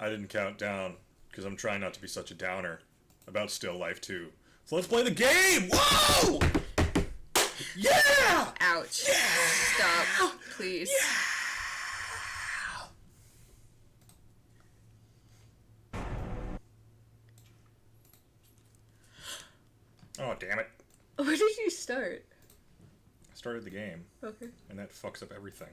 I didn't count down because I'm trying not to be such a downer about Still Life 2. So let's play the game! Whoa! Yeah! Ouch. Yeah! Stop, please. Yeah! Oh, damn it. Where did you start? I started the game. Okay. And that fucks up everything.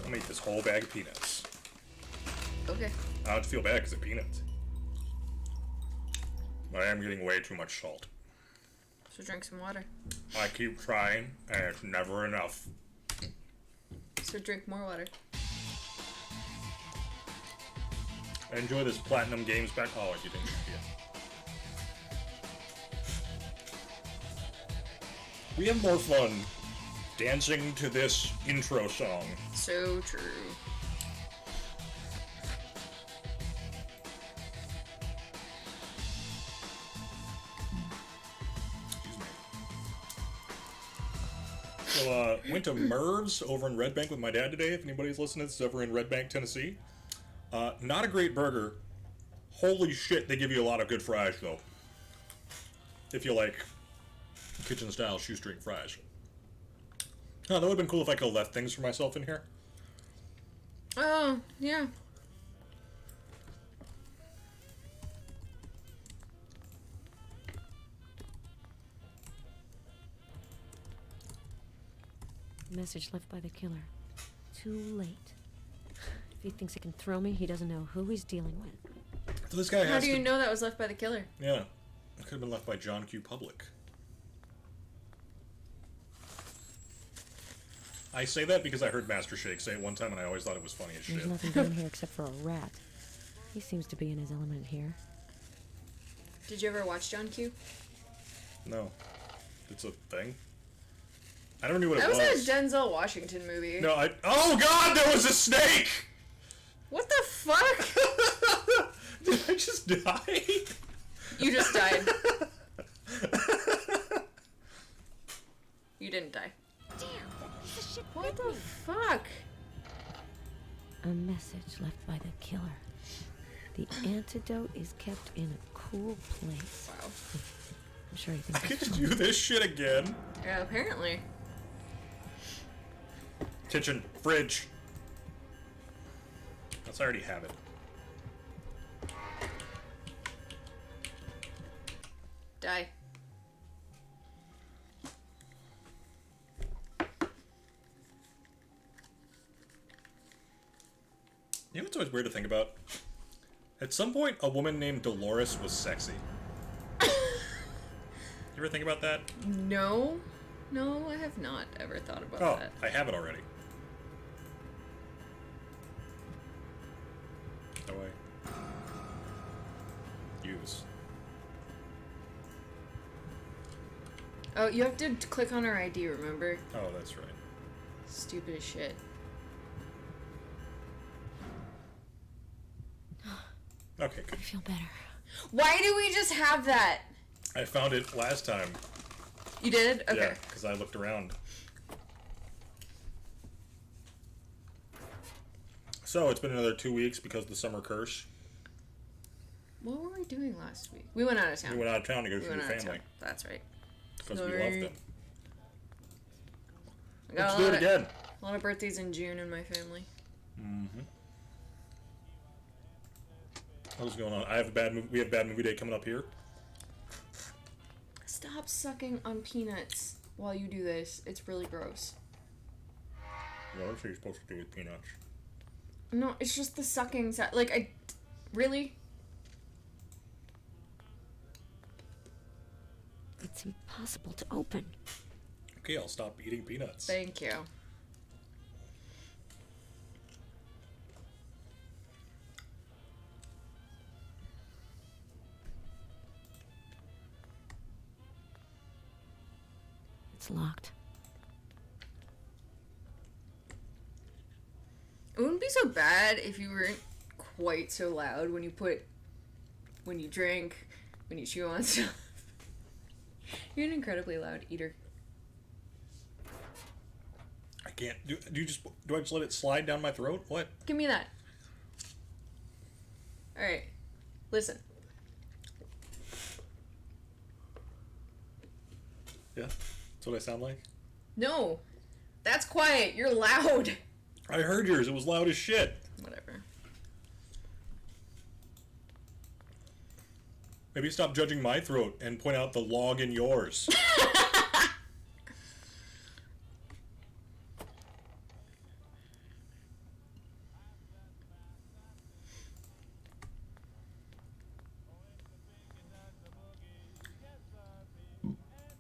I'm gonna eat this whole bag of peanuts. Okay. I don't feel bad because of peanuts. But I am getting way too much salt. So drink some water. I keep trying, and it's never enough. So drink more water. I enjoy this Platinum Games back. Oh, you didn't see it. We have more fun dancing to this intro song. So true. Excuse me. So, went to Merv's over in Red Bank with my dad today. If anybody's listening, it's over in Red Bank, Tennessee. Not a great burger. Holy shit, they give you a lot of good fries, though. If you like kitchen-style shoestring fries. Oh, that would have been cool if I could have left things for myself in here. Oh, yeah. Message left by the killer. Too late. If he thinks he can throw me, he doesn't know who he's dealing with. So this guy How has do you to... know that was left by the killer? Yeah. It could have been left by John Q. Public. I say that because I heard Master Shake say it one time and I always thought it was funny as There's shit. nothing down here except for a rat. He seems to be in his element here. Did you ever watch John Q? No. It's a thing? I never knew what That it was a Denzel Washington movie. No, Oh god, there was a snake! What the fuck? Did I just die? You just died. You didn't die. Damn, that piece of shit What the fuck? A message left by the killer. The antidote is kept in a cool place. Wow. I'm sure he I thinks get it's to funny. do this shit again. Yeah, apparently. Kitchen, fridge. Let's already have it. Die. You know what's always weird to think about? At some point, a woman named Dolores was sexy. You ever think about that? No. No, I have not ever thought about Oh, that. I have it already. No way. Use. Oh, you have to click on her ID, remember? Oh, that's right. Stupid as shit. Okay, I good. feel better. Why do we just have that? I found it last time. You did? Okay. Yeah, because I looked around. So, it's been another 2 weeks because of the summer curse. What were we doing last week? We went out of town. We went out of town to go We see went your out of family. town. That's right. Because we Sorry. love them. We got Let's a do lot it of- again. A lot of birthdays in June in my family. Mm-hmm. What's going on? I have a bad movie. We have bad movie day coming up here. Stop sucking on peanuts while you do this. It's really gross. What else are you supposed to do with peanuts? No, it's just the sucking sound. Like, I... Really? It's impossible to open. Okay, I'll stop eating peanuts. Thank you. It's locked. It wouldn't be so bad if you weren't quite so loud when you drink, when you chew on stuff. You're an incredibly loud eater. I can't do I just let it slide down my throat? What? Give me that. Alright. Listen. Yeah? That's what I sound like? No. That's quiet. You're loud. I heard yours. It was loud as shit. Whatever. Maybe stop judging my throat and point out the log in yours.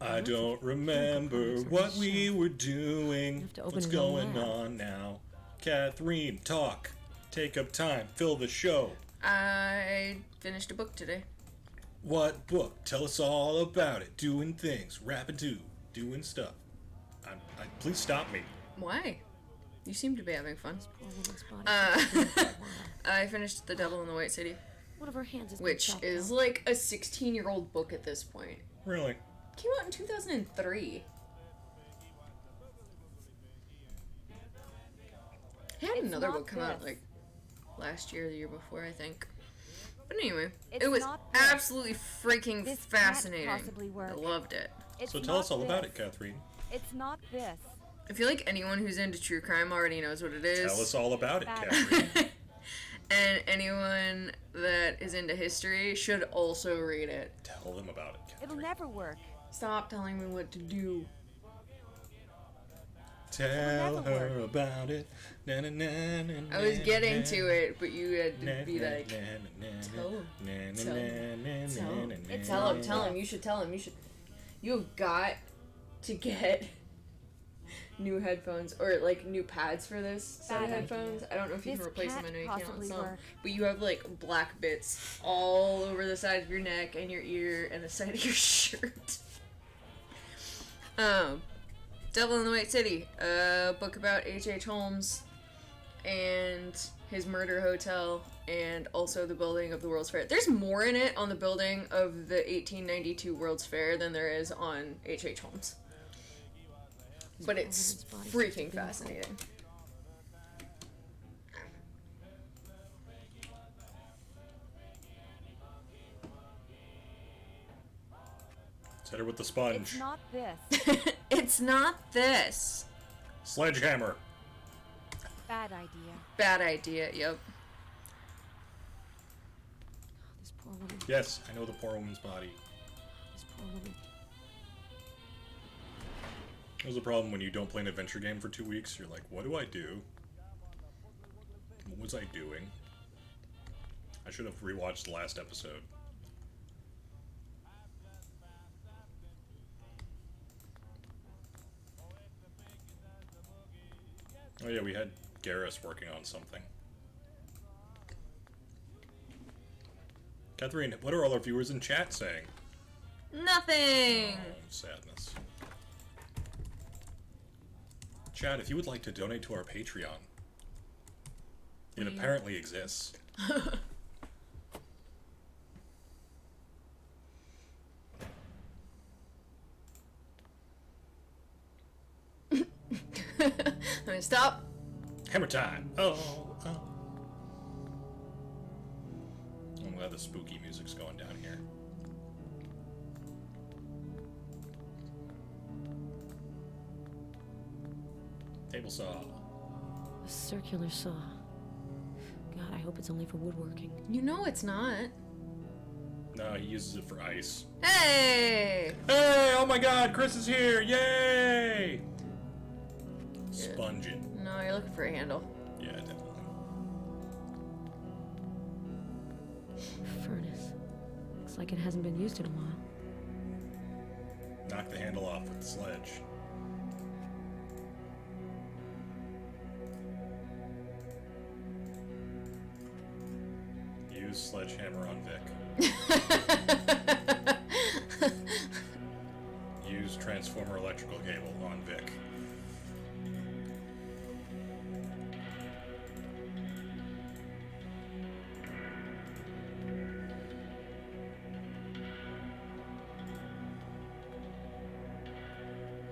I don't remember what we were doing. What's going on now? Kathrene, talk. Take up time. Fill the show. I finished a book today. What book? Tell us all about it. Doing things. Rapping too. Doing stuff. Please stop me. Why? You seem to be having fun. Poor woman's body. I finished The Devil in the White City, One of her hands has been which chopped is off. like a 16-year-old book at this point. Really? Came out in 2003. He had It's another not book come out this. like last year or the year before, I think. But anyway, It's it was not this. absolutely freaking This can't fascinating. possibly work. I loved it. It's So tell not us all about this. it, Kathrene. It's not this. I feel like anyone who's into true crime already knows what it is. Tell us all about it, Bad. Kathrene. And anyone that is into history should also read it. Tell them about it, It'll Kathrene. never work. Stop telling me what to do. Tell never her work. about it. Na, na, na, na, I was na, getting na, to it, but you had na, to be na, like, na, na, na, tell him. na, na, Tell na, him. na, Tell na, him. na, na, Tell him, na, tell na. him. You should tell him. You've got to get new headphones or like new pads for this set of Bad idea. headphones. I don't know if you This can replace them. I can't know you can't on possibly some, work. but you have like black bits all over the side of your neck and your ear and the side of your shirt. Devil in the White City, a book about H.H. Holmes and his murder hotel and also the building of the World's Fair. There's more in it on the building of the 1892 World's Fair than there is on H.H. Holmes. But it's freaking fascinating. Hit her with the sponge. It's not this. It's not this. Sledgehammer. Bad idea. Bad idea, yep. This poor woman. Yes, I know the poor woman's body. This poor woman. There's a problem when you don't play an adventure game for 2 weeks. You're like, what do I do? What was I doing? I should have rewatched the last episode. Oh yeah, we had Garrus working on something. Kathrene, what are all our viewers in chat saying? Nothing! Oh, sadness. Chat, if you would like to donate to our Patreon, it apparently exists. Let me stop. Hammer time! Oh, oh. I'm glad the spooky music's going down here. Table saw. A circular saw. God, I hope it's only for woodworking. You know it's not. No, he uses it for ice. Hey! Hey! Oh my god, Chris is here! Yay! Sponging. No, you're looking for a handle. Yeah, definitely. Furnace. Looks like it hasn't been used in a while. Knock the handle off with the sledge. Use sledgehammer on Vic. Use transformer electrical cable on Vic.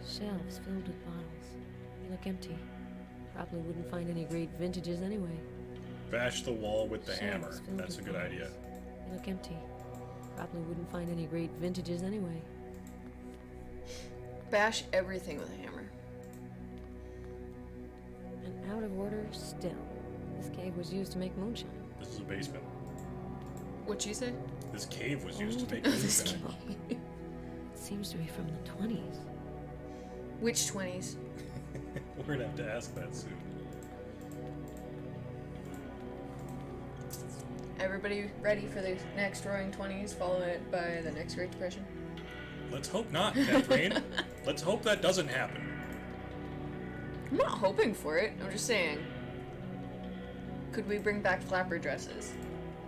Shelves filled with bottles. They look empty. Probably wouldn't find any great vintages anyway. Bash the wall with the Shelves hammer. filled That's a with good bottles. idea. They look empty. Probably wouldn't find any great vintages anyway. Bash everything with a hammer. And out of order still. This cave was used to make moonshine. This is a basement. What'd you say? This cave was used to make This moonshine. It seems to be from the 20s. Which 20s? We're gonna have to ask that soon. Everybody ready for the next roaring 20s, followed by the next Great Depression? Let's hope not, Kathrene. Let's hope that doesn't happen. I'm not hoping for it. I'm just saying. Could we bring back flapper dresses?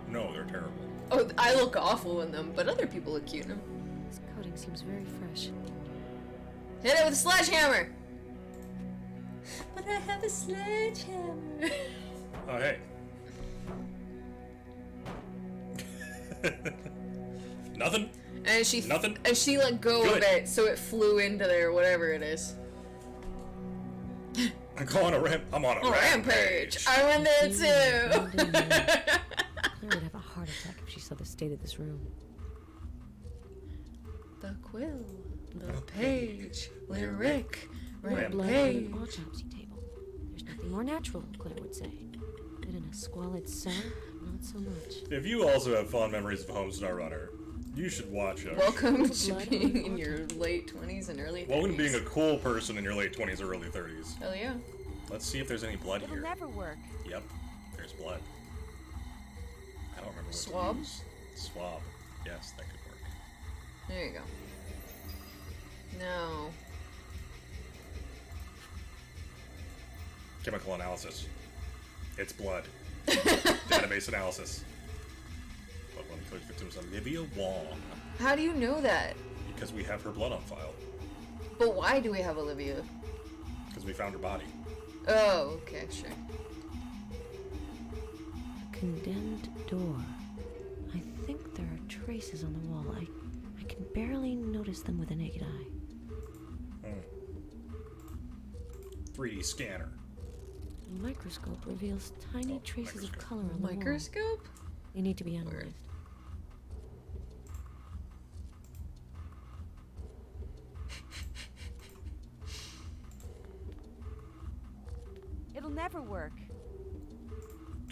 No, they're terrible. Oh, I look awful in them, but other people look cute in them. This coating seems very fresh. Hit it with a sledgehammer! But I have a sledgehammer. Oh, hey. Nothing? And she Nothing? And she let go Good. of it, so it flew into there, whatever it is. I'm going I'm on a rampage. I went there too. Claire would have a heart attack if she saw the state of this room. The quill, the page, lyric, Blood on rampage. an autopsy table. There's nothing more natural, Claire would say. But in a squalid cellar, not so much. If you also have fond memories of Homestar Runner, you should watch it. Welcome to Blood being on in your late 20s and early 30s. Welcome to being a cool person in your late 20s or early 30s. Hell yeah. Let's see if there's any blood It'll here. never work. Yep, there's blood. I don't remember what Swab? to use. Swab. Yes, that could work. There you go. No. Chemical analysis. It's blood. Database analysis. But one of the victims, Olivia Wong. How do you know that? Because we have her blood on file. But why do we have Olivia? Because we found her body. Oh, okay, sure. A condemned door. I think there are traces on the wall. I can barely notice them with the naked eye. 3D scanner. The microscope reveals tiny traces of microscope. color on the wall. Microscope? They need to be analyzed. It'll never work.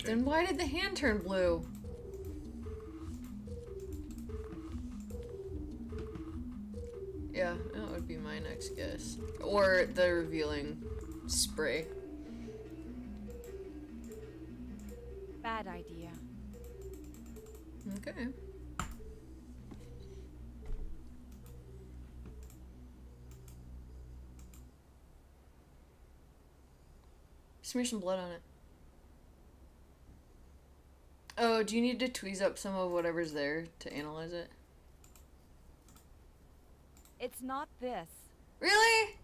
Then why did the hand turn blue? Yeah, that would be my next guess. Or the revealing spray. Bad idea. Okay. Smear some blood on it. Oh, do you need to tweeze up some of whatever's there to analyze it? It's not this. Really?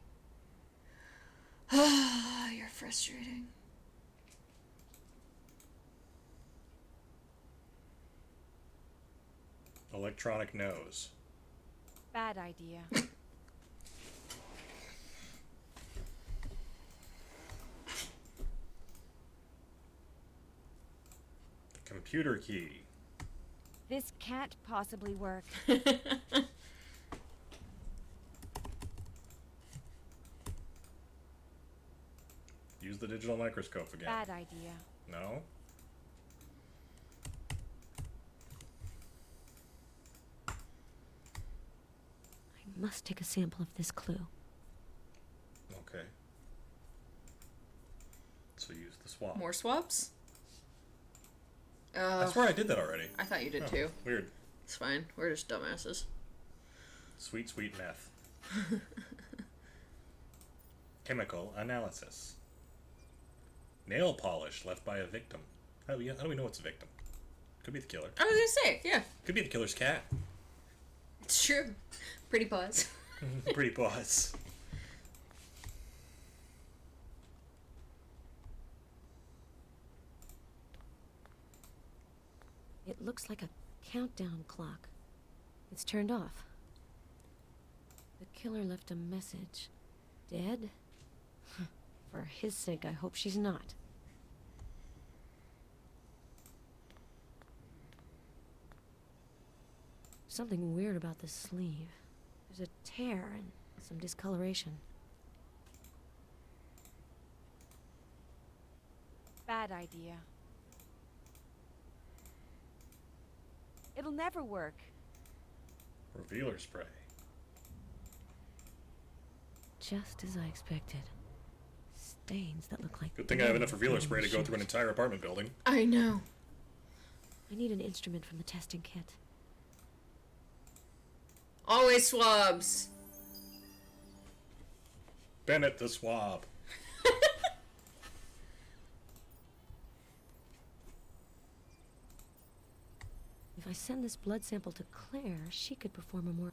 You're frustrating. Electronic nose. Bad idea. Computer key. This can't possibly work. Use the digital microscope again. Bad idea. No? I must take a sample of this clue. Okay. So use the swab. More swabs? I swear I did that already. I thought you did Oh, too. Weird. It's fine. We're just dumbasses. Sweet, sweet meth. Chemical analysis. Nail polish left by a victim. How do we know it's a victim? Could be the killer. I was gonna say, yeah. Could be the killer's cat. It's true. Pretty paws. Pretty paws. It looks like a countdown clock. It's turned off. The killer left a message. Dead? For his sake, I hope she's not. Something weird about the sleeve. There's a tear and some discoloration. Bad idea. It'll never work. Revealer spray. Just as I expected. Stains that look like... Good thing I have enough revealer spray to go through an entire apartment building. I know. I need an instrument from the testing kit. Always swabs. Bennett the swab. If I send this blood sample to Claire, she could perform a more...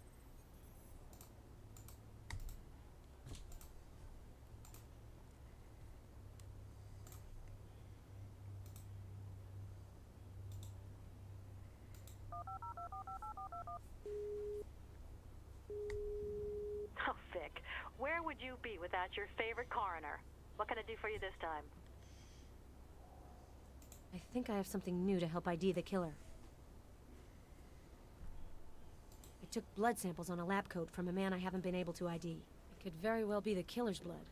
Oh, Vic, where would you be without your favorite coroner? What can I do for you this time? I think I have something new to help ID the killer. I took blood samples on a lab coat from a man I haven't been able to ID. It could very well be the killer's blood.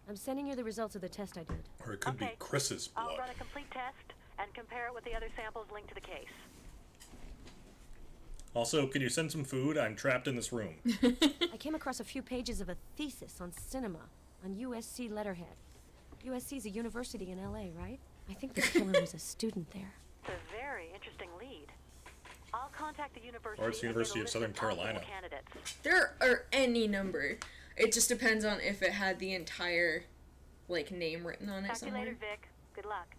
I'm sending you the results of the test I did. Or it could be Chris's blood. I'll run a complete test and compare it with the other samples linked to the case. Also, can you send some food? I'm trapped in this room. I came across a few pages of a thesis on cinema on USC letterhead. USC's a university in LA, right? I think the killer was a student there. It's a very interesting lead. I'll contact the university. Or it's the University of Southern possible Carolina. Candidates. There are any number. It just depends on if it had the entire, like, name written on it Talk to you somewhere. later, Vic. Good luck.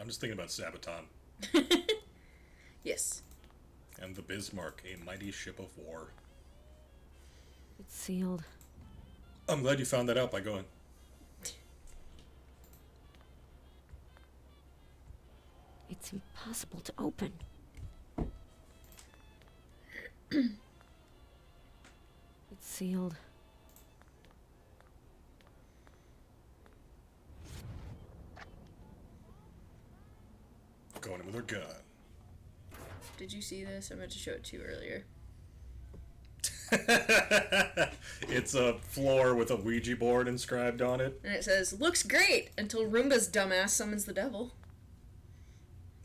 I'm just thinking about Sabaton. Yes. And the Bismarck, a mighty ship of war. It's sealed. I'm glad you found that out by going. It's impossible to open. It's sealed. Going in with her gun. Did you see this? I meant to show it to you earlier. It's a floor with a Ouija board inscribed on it. And it says, looks great, until Roomba's dumbass summons the devil.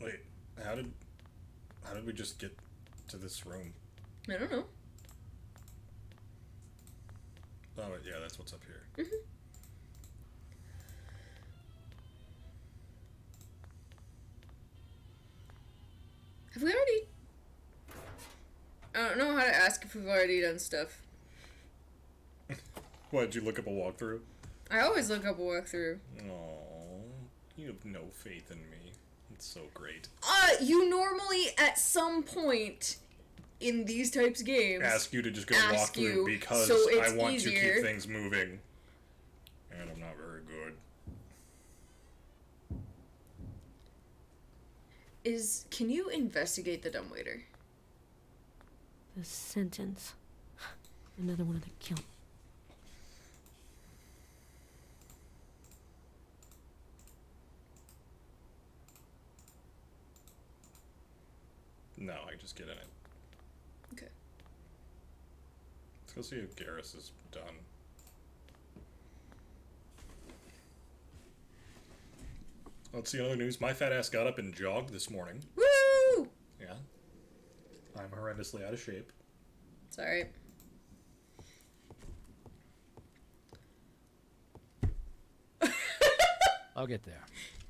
Wait, how did we just get to this room? I don't know. Oh, yeah, that's what's up here. Mm-hmm. Have we already... I don't know how to ask if we've already done stuff. What, did you look up a walkthrough? I always look up a walkthrough. Oh, you have no faith in me. It's so great. You normally, at some point in these types of games... Ask you to just go ask walkthrough you, because so it's I want easier. to keep things moving. And I'm not very good. Can you investigate the dumbwaiter? The sentence. Another one of the kill. No, I just get in it. Okay. Let's go see if Garrus is done. Let's see another news. My fat ass got up and jogged this morning. Woo! Yeah. I'm horrendously out of shape. It's alright. I'll get there.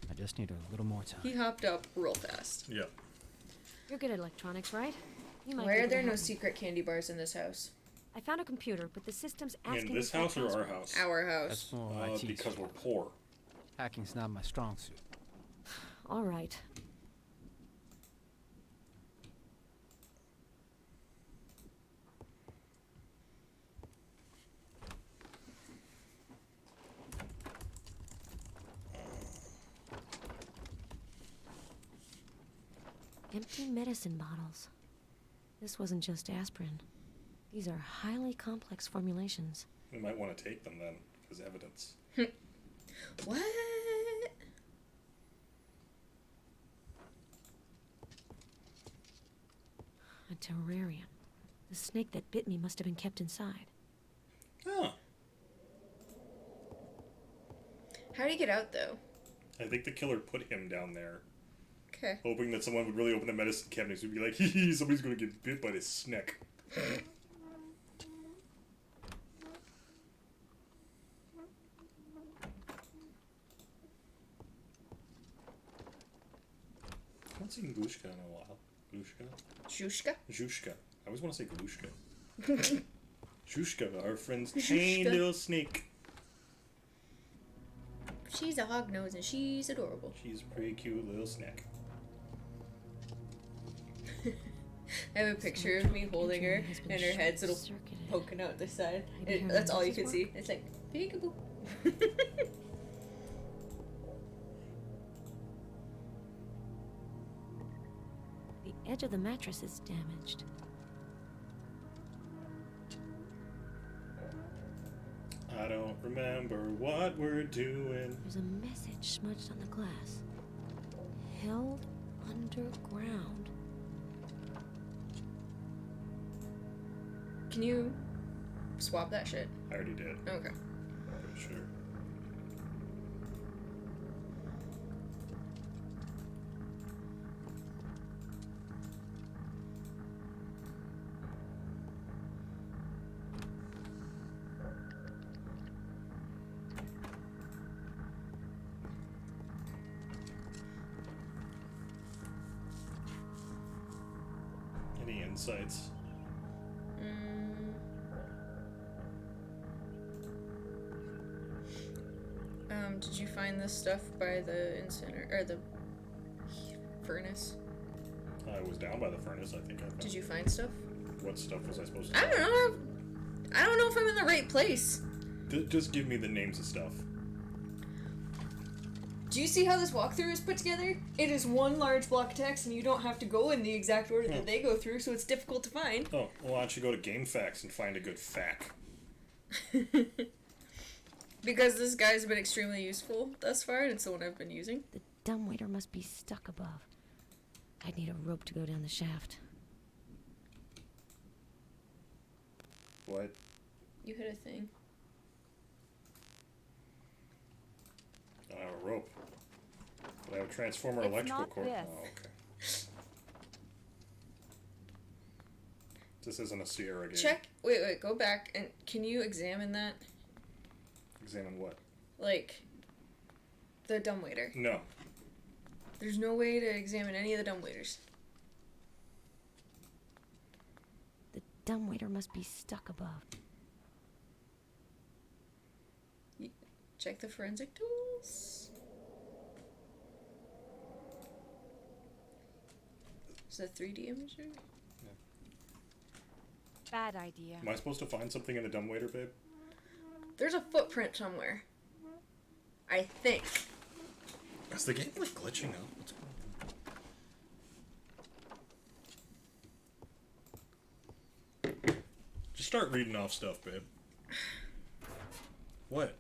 I just need a little more time. He hopped up real fast. Yep. You're good at electronics, right? You might Why be are able to there no help me. secret candy bars in this house? I found a computer, but the system's asking In this me for a house or our password. house? Our That's house. more IT Because stuff. we're poor. Hacking's not my strong suit. All right. Empty medicine bottles. This wasn't just aspirin. These are highly complex formulations. We might want to take them then, as evidence. What? A terrarium. The snake that bit me must have been kept inside. Huh. How do you get out, though? I think the killer put him down there, Okay. hoping that someone would really open the medicine cabinets and be like, hee hee, somebody's gonna get bit by this snake. I haven't seen Glushka in a while. Glushka? Shushka? Zhushka. I always want to say Glushka. Zhushka, our friend's tiny little snake. She's a hog nose and she's adorable. She's a pretty cute little snack. I have a picture of me holding her, and her head's little Circuited. poking out this side. Maybe her That's all you lenses can work? see. It's like, peekaboo. The edge of the mattress is damaged. I don't remember what we're doing. There's a message smudged on the glass. Held underground. Can you swap that shit? I already did. Okay. Pretty sure. Any insights? Did you find this stuff by the or the furnace? I was down by the furnace. I think I found. Did you find stuff? What stuff was I supposed to I find? don't know. I don't know if I'm in the right place. Just give me the names of stuff. Do you see how this walkthrough is put together? It is one large block of text, and you don't have to go in the exact order that they go through, so it's difficult to find. Oh, well, why don't you go to GameFAQs and find a good fact? Because this guy's been extremely useful thus far, and it's the one I've been using. The dumbwaiter must be stuck above. I'd need a rope to go down the shaft. What? You hit a thing. I don't have a rope. But I have a transformer It's electrical not cord. this. Oh, okay. This isn't a Sierra game. Check. Wait. Go back and can you examine that? Examine what? Like, the dumbwaiter. No. There's no way to examine any of the dumbwaiters. The dumbwaiter must be stuck above. Check the forensic tools. Is that 3D imagery? Bad idea. Am I supposed to find something in the dumbwaiter, babe? There's a footprint somewhere. I think. Is the game like glitching out? What's going on? Just start reading off stuff, babe. What?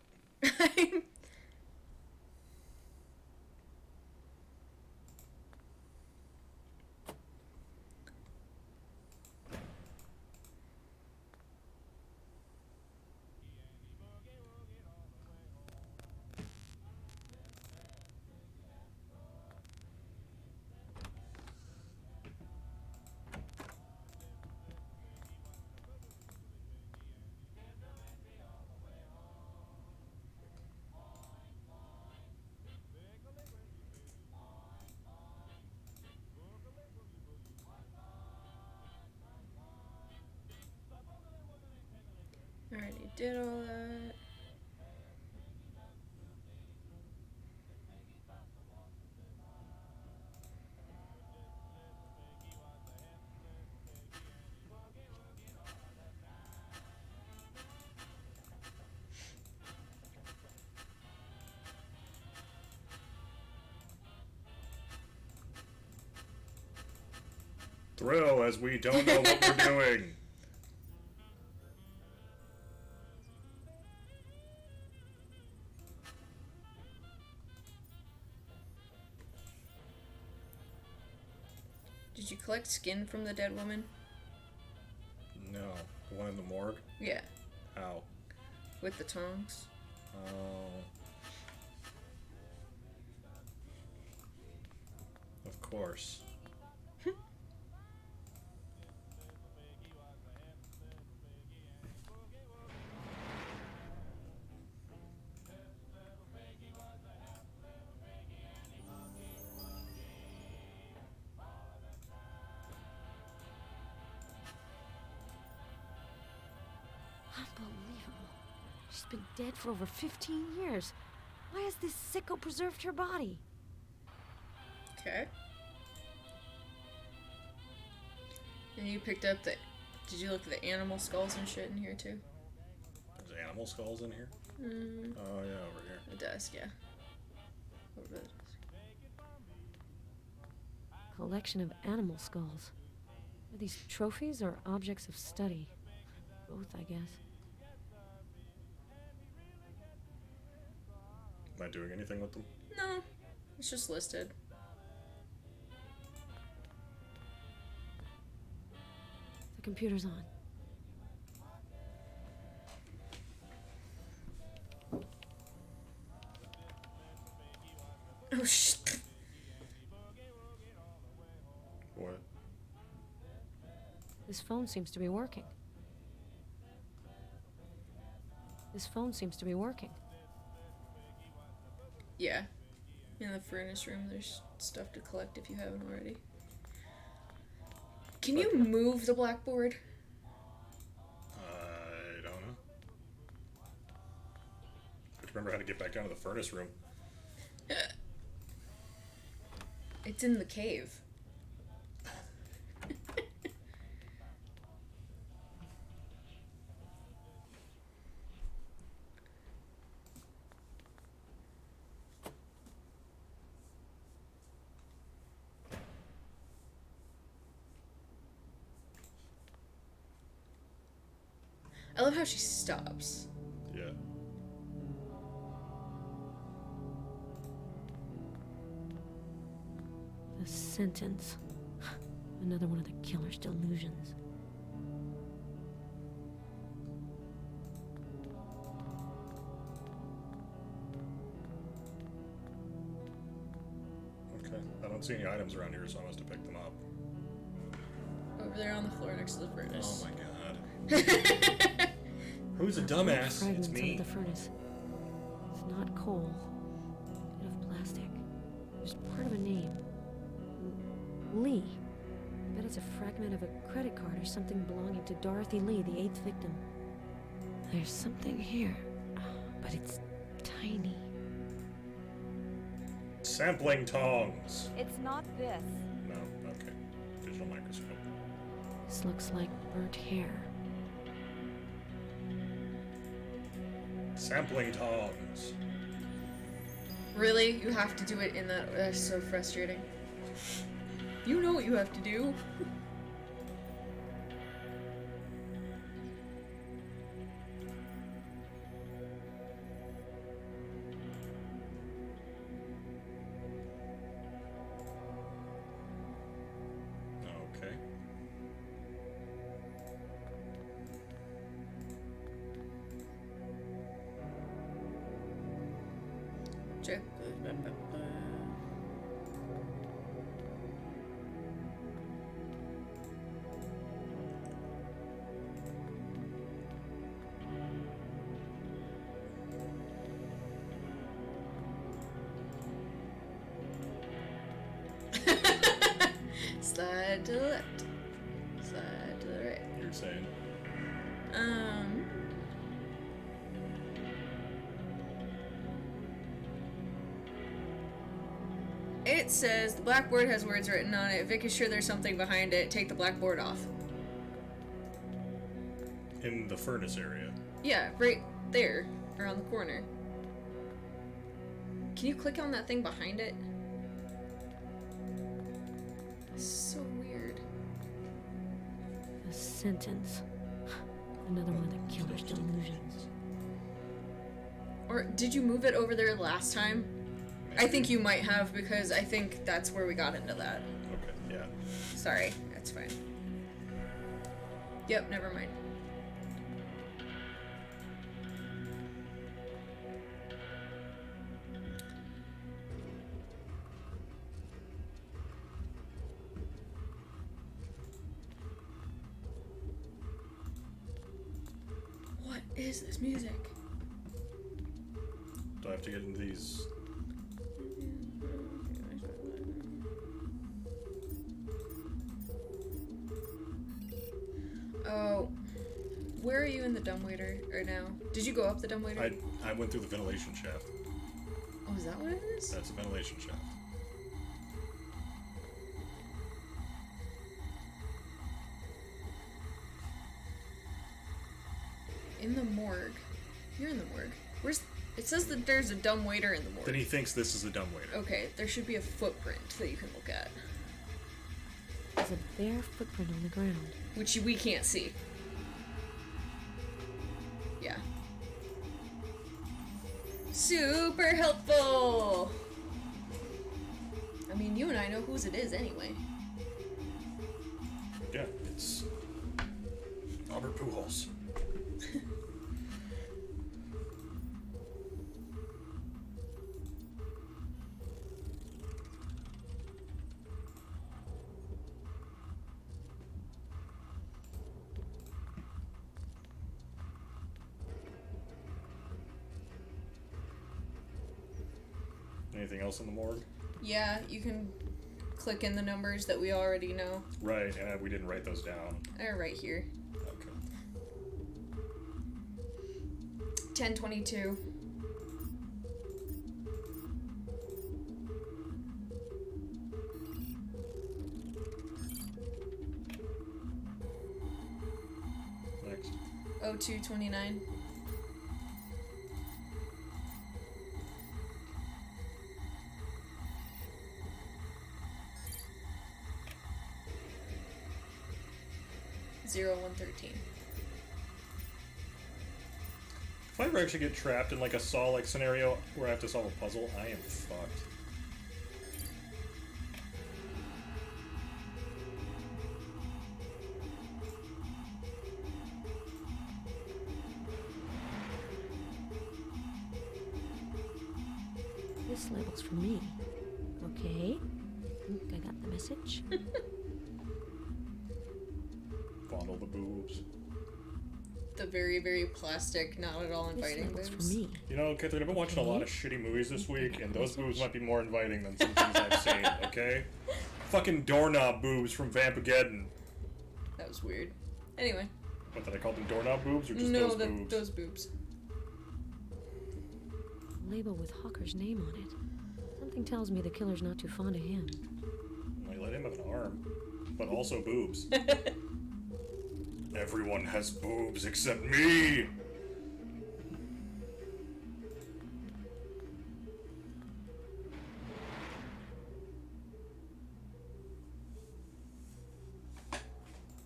Already did all that. Thrill as we don't know what we're doing. Did you collect skin from the dead woman? No. The one in the morgue? Yeah. How? With the tongs? Oh. Of course. Unbelievable. She's been dead for over 15 years. Why has this sicko preserved her body? Okay. And you picked up the... Did you look at the animal skulls and shit in here too? There's animal skulls in here? Oh, yeah, over here. The desk, yeah. Over the desk. Collection of animal skulls. Are these trophies or objects of study? Both, I guess. Am I doing anything with them? No. It's just listed. The computer's on. Oh, shit. What? This phone seems to be working. This phone seems to be working. Yeah. In the furnace room, there's stuff to collect if you haven't already. Can you move the blackboard? I don't know. But remember how to get back down to the furnace room. It's in the cave. I love how she stops. Yeah. The sentence. Another one of the killer's delusions. Okay. I don't see any items around here, so I must have picked them up. Over there on the floor next to the furnace. Oh my god. Who's a dumbass? Fragments It's me. of the furnace. It's not coal. Bit of plastic. There's part of a name. Lee. I bet it's a fragment of a credit card or something belonging to Dorothy Lee, the 8th victim. There's something here, but it's tiny. Sampling tongs. It's not this. No, okay. Digital microscope. This looks like burnt hair. Sampling tongs. Really? You have to do it in that. That's so frustrating. You know what you have to do. Okay. Check. Slide to the left. Slide to the right. You're saying? It says the blackboard has words written on it. Vic is sure there's something behind it. Take the blackboard off. In the furnace area. Yeah, right there, around the corner. Can you click on that thing behind it? It's so weird. A sentence. Another one of the killer's delusions. Or did you move it over there last time? I think you might have, because I think that's where we got into that. Okay, yeah. Sorry, that's fine. Yep, never mind. What is this music? Do I have to get into these? Oh, where are you in the dumbwaiter right now? Did you go up the dumbwaiter? I went through the ventilation shaft. Oh, is that what it is? That's a ventilation shaft. In the morgue. You're in the morgue. Where's... It says that there's a dumbwaiter in the morgue. Then he thinks this is a dumbwaiter. Okay, there should be a footprint that you can look at. There's a bare footprint on the ground. Which we can't see. Yeah. Super helpful! I mean, you and I know whose it is anyway. Yeah, it's Albert Pujols. Anything else in the morgue? Yeah, you can click in the numbers that we already know. Right, and we didn't write those down. They're right here. Okay. 1022. Next. 0229. Zero 113. If I ever actually get trapped in like a Saw-like scenario where I have to solve a puzzle, I am fucked. This label's for me. Okay. Think I got the message. Fondle the boobs. The very, very plastic, not at all This inviting label's for boobs. me. You know, Kathrene, I've been watching a lot of shitty movies this week, and those boobs might be more inviting than some things I've seen, okay? Fucking doorknob boobs from Vampageddon. That was weird. Anyway. What, did I call them doorknob boobs, or just No, those boobs? those boobs. Label with Hawker's name on it. Something tells me the killer's not too fond of him. I let him have an arm, but also boobs. Everyone has boobs except me!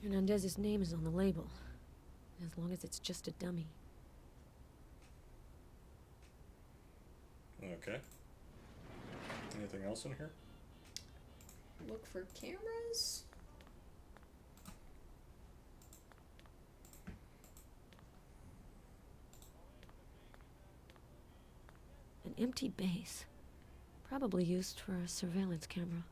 Hernandez's name is on the label. As long as it's just a dummy. Okay. Anything else in here? Look for cameras. An empty base. Probably used for a surveillance camera.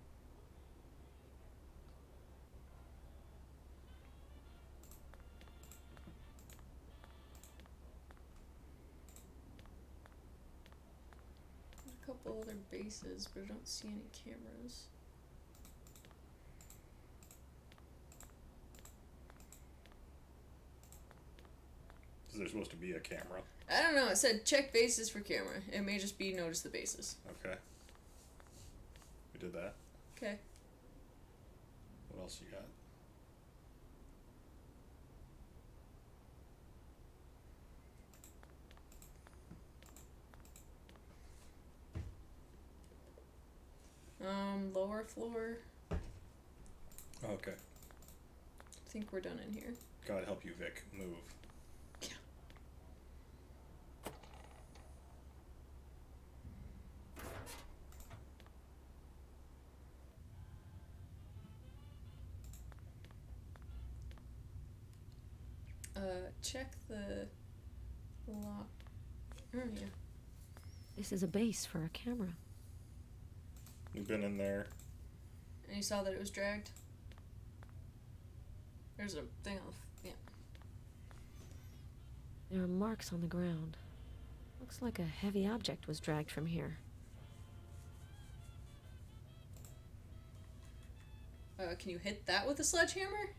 A couple other bases, but I don't see any cameras. Is there supposed to be a camera? I don't know, it said check bases for camera. It may just be notice the bases. Okay. We did that. Okay. What else you got? Lower floor. Okay. think we're done in here. God help you, Vic. Move. Check the lock. Oh, yeah. This is a base for a camera. You've been in there. And you saw that it was dragged? There's a thing off. Yeah. There are marks on the ground. Looks like a heavy object was dragged from here. Can you hit that with a sledgehammer?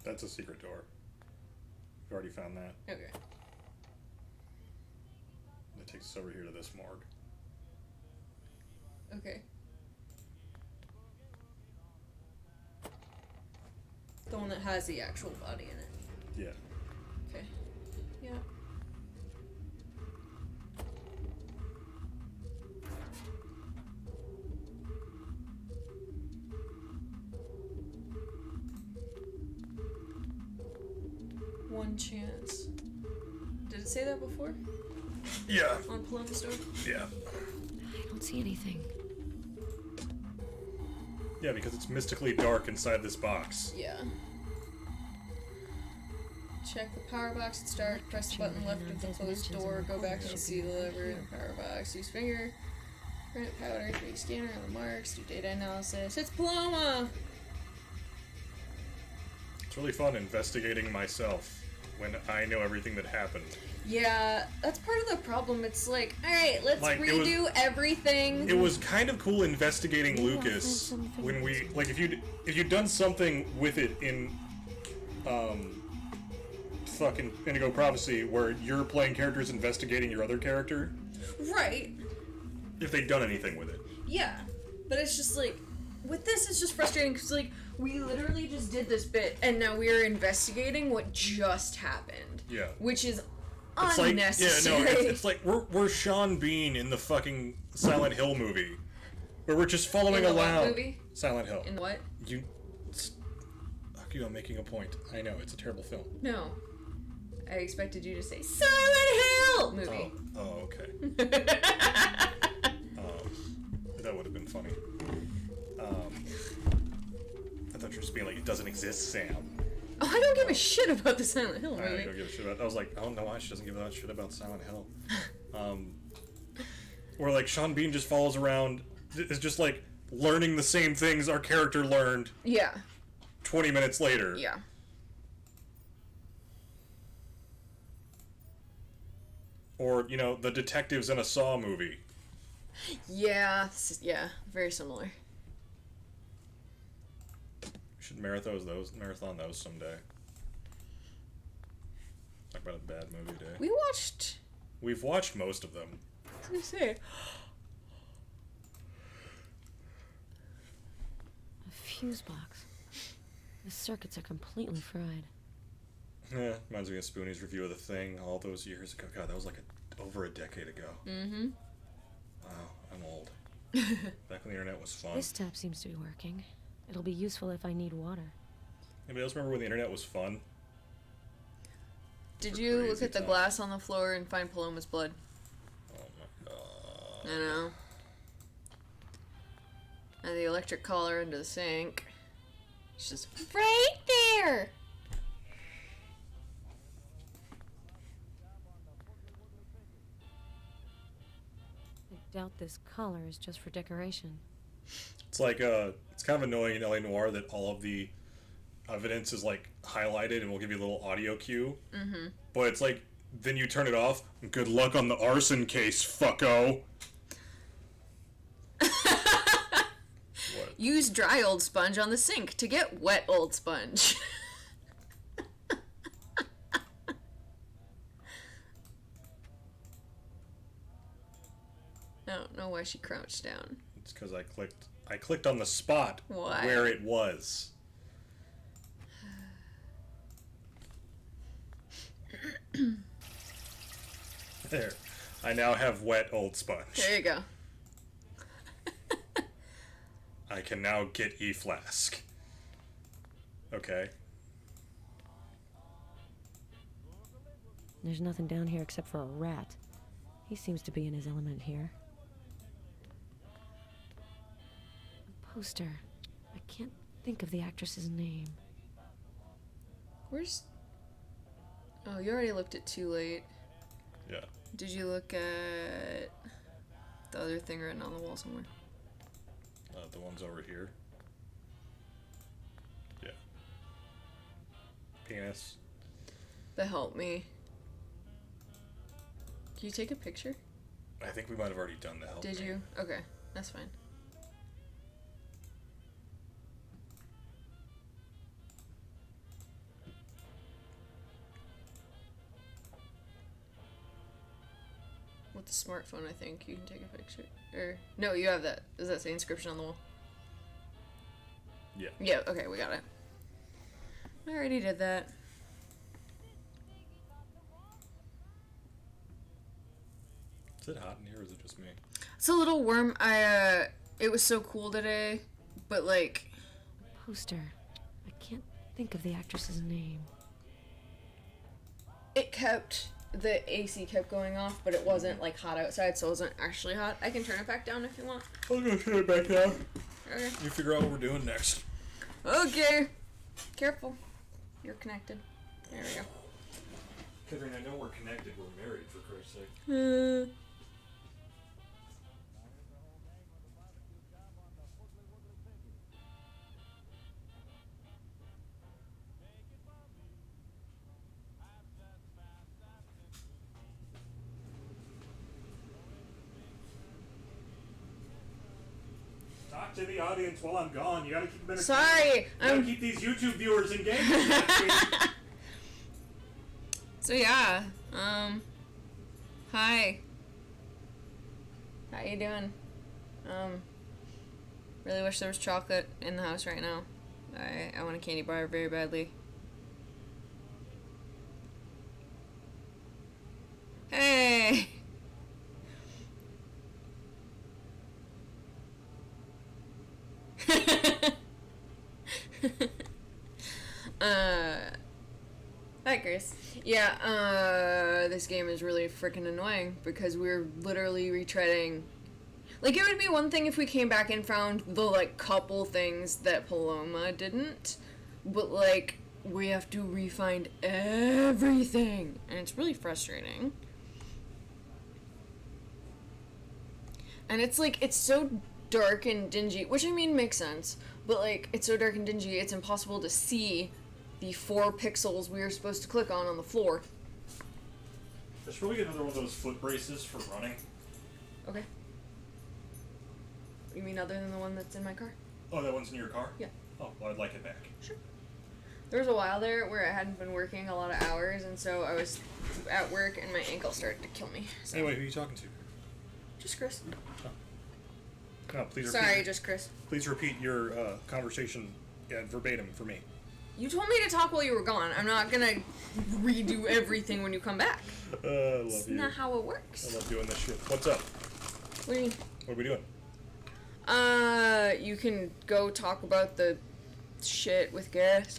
That's a secret door. We've already found that. Okay. That takes us over here to this morgue. Okay. The one that has the actual body in it. Yeah. Okay. Yeah. One chance. Did it say that before? Yeah. On Paloma Store? Yeah. I don't see anything. Yeah, because it's mystically dark inside this box. Yeah. Check the power box, it's dark, press the button left of the closed door, go back and see the lever in the power box, use finger, print powder, create scanner on the marks, do data analysis. It's Paloma! It's really fun investigating myself when I know everything that happened. Yeah, that's part of the problem. It's like, alright, let's Like, redo everything. It was kind of cool investigating Maybe I'll find Lucas some when we fingerprints. like if you'd done something with it in fucking Indigo Prophecy where you're playing characters investigating your other character, Right. if they'd done anything with it. Yeah. But it's just like, with this, it's just frustrating because, like, we literally just did this bit and now we're investigating what just happened. Yeah. Which is It's like, unnecessary. yeah, no, it's like we're Sean Bean in the fucking Silent Hill movie, where we're just following In the what along. movie? Silent Hill. In what? You, fuck you! I'm making a point. I know it's a terrible film. No. I expected you to say Silent Hill movie. Oh, okay. That would have been funny. I thought you were just being like, it doesn't exist, Sam. Oh, I don't give a shit about the Silent Hill I movie. don't give a shit about. I was like, I don't know why she doesn't give a shit about Silent Hill. Or like Sean Bean just follows around, is just like learning the same things our character learned Yeah. 20 minutes later. Yeah. Or, you know, the detectives in a Saw movie. Yeah. Yeah. Very similar. We should marathon those someday. Talk about a bad movie day. We've watched most of them. I was gonna say. A fuse box. The circuits are completely fried. Yeah, reminds me of Spoonie's review of The Thing all those years ago. God, that was like over a decade ago. Mm-hmm. Wow, I'm old. Back when the internet was fun. This tap seems to be working. It'll be useful if I need water. Anybody else remember when the internet was fun? Did For you look crazy at the times. glass on the floor and find Paloma's blood? Oh my god. I know. And the electric collar under the sink. It's just right there! I doubt this collar is just for decoration. It's like, it's kind of annoying in LA Noire that all of the evidence is like highlighted and we'll give you a little audio cue. Mm-hmm. But it's like, then you turn it off. Good luck on the arson case, fucko. What? Use dry old sponge on the sink to get wet old sponge. I don't know why she crouched down. It's because I clicked on the spot Why? where it was. There. I now have wet old sponge. There you go. I can now get E-Flask. Okay. There's nothing down here except for a rat. He seems to be in his element here. A poster. I can't think of the actress's name. Where's... Oh, you already looked at Too Late. Yeah. Did you look at the other thing written on the wall somewhere? The one's over here. Yeah. Penis. The Help Me. Can you take a picture? I think we might have already done the help. Did you? Okay, that's fine. With the smartphone, I think you can take a picture. Or no, you have that. Does that say inscription on the wall? Yeah. Yeah. Okay, we got it. I already did that. Is it hot in here or is it just me? It's a little warm. It was so cool today, but like, Poster. I can't think of the actress's name. the AC kept going off, but it wasn't like hot outside, so it wasn't actually hot. I can turn it back down if you want. I'll go turn it back down. Okay. You figure out what we're doing next. Okay. Careful. You're connected. There we go. Kathrene, I know we're connected. We're married, for Christ's sake. Talk to the audience while I'm gone. You gotta keep them entertained. Sorry, You gotta keep these YouTube viewers engaged. So yeah, hi. How you doing? Really wish there was chocolate in the house right now. I want a candy bar very badly. Hey! Hi, Chris. Yeah, this game is really freaking annoying because we're literally retreading. Like, it would be one thing if we came back and found the, like, couple things that Paloma didn't, but, like, we have to re-find everything, and it's really frustrating. And it's, like, it's so dark and dingy, which, I mean, makes sense, but, like, it's so dark and dingy, it's impossible to see the 4 pixels we were supposed to click on the floor. I should probably get another one of those foot braces for running. Okay. You mean other than the one that's in my car? Oh, that one's in your car? Yeah. Oh, well, I'd like it back. Sure. There was a while there where I hadn't been working a lot of hours, and so I was at work and my ankle started to kill me. So. Anyway, who are you talking to? Just Chris. No, please repeat. Sorry, just Chris. Please repeat your conversation verbatim for me. You told me to talk while you were gone. I'm not gonna redo everything when you come back. I love That's you. not how it works. I love doing this shit. What's up? What do you mean? What are we doing? You can go talk about the shit with gas.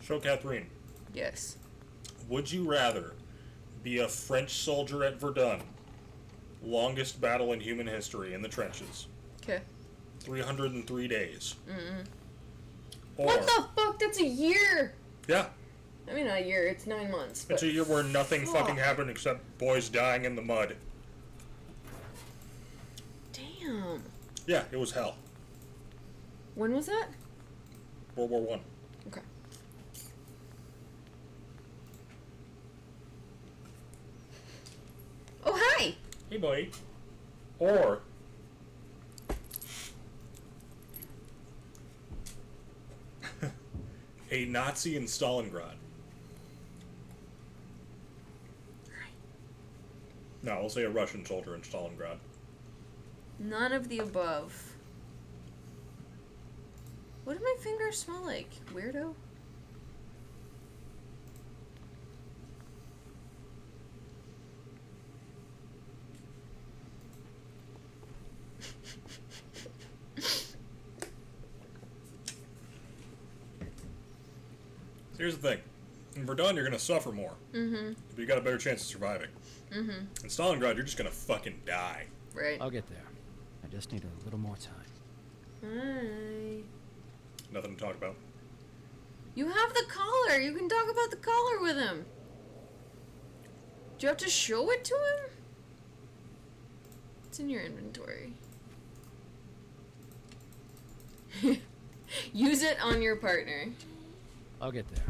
So, Kathrene, Yes. would you rather be a French soldier at Verdun, longest battle in human history in the trenches, Okay. 303 days, or What the fuck? That's a year! yeah, I mean, not a year, it's 9 months. But it's a year where nothing fucking Fuck. happened except boys dying in the mud. damn. Yeah, it was hell. When was that? World War One. Okay. Oh, hi! Hey, boy. Or a Nazi in Stalingrad. No, I'll say a Russian soldier in Stalingrad. None of the above. What do my fingers smell like? Weirdo? Here's the thing. In Verdun, you're gonna suffer more. Mm-hmm. But you got a better chance of surviving. Mm-hmm. In Stalingrad, you're just gonna fucking die. Right. I'll get there. I just need a little more time. Hi. Nothing to talk about. You have the collar. You can talk about the collar with him. Do you have to show it to him? It's in your inventory. Use it on your partner. I'll get there.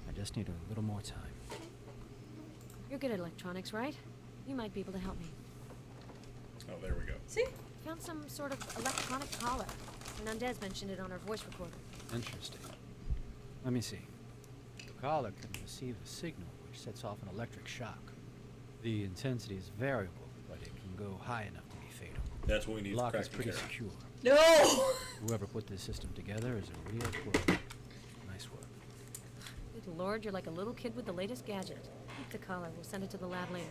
I just need a little more time. You're good at electronics, right? You might be able to help me. Oh, there we go. See? Found some sort of electronic collar. Hernandez mentioned it on our voice recorder. Interesting. Let me see. The collar can receive a signal which sets off an electric shock. The intensity is variable, but it can go high enough to be fatal. That's what we need. The lock is Kraken pretty care. secure. No! Whoever put this system together is a real pro. Nice work. Good lord, you're like a little kid with the latest gadget. Keep the collar. We'll send it to the lab later.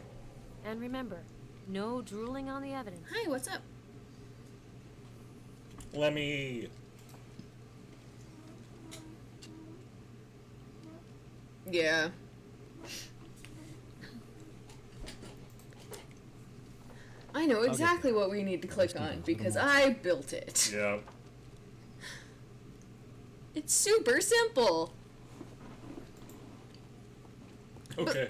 And remember, no drooling on the evidence. Hi, what's up? Let me. Yeah. I know get exactly there. what we need to click Just need a on little because more. I built it. Yeah. It's super simple. Okay.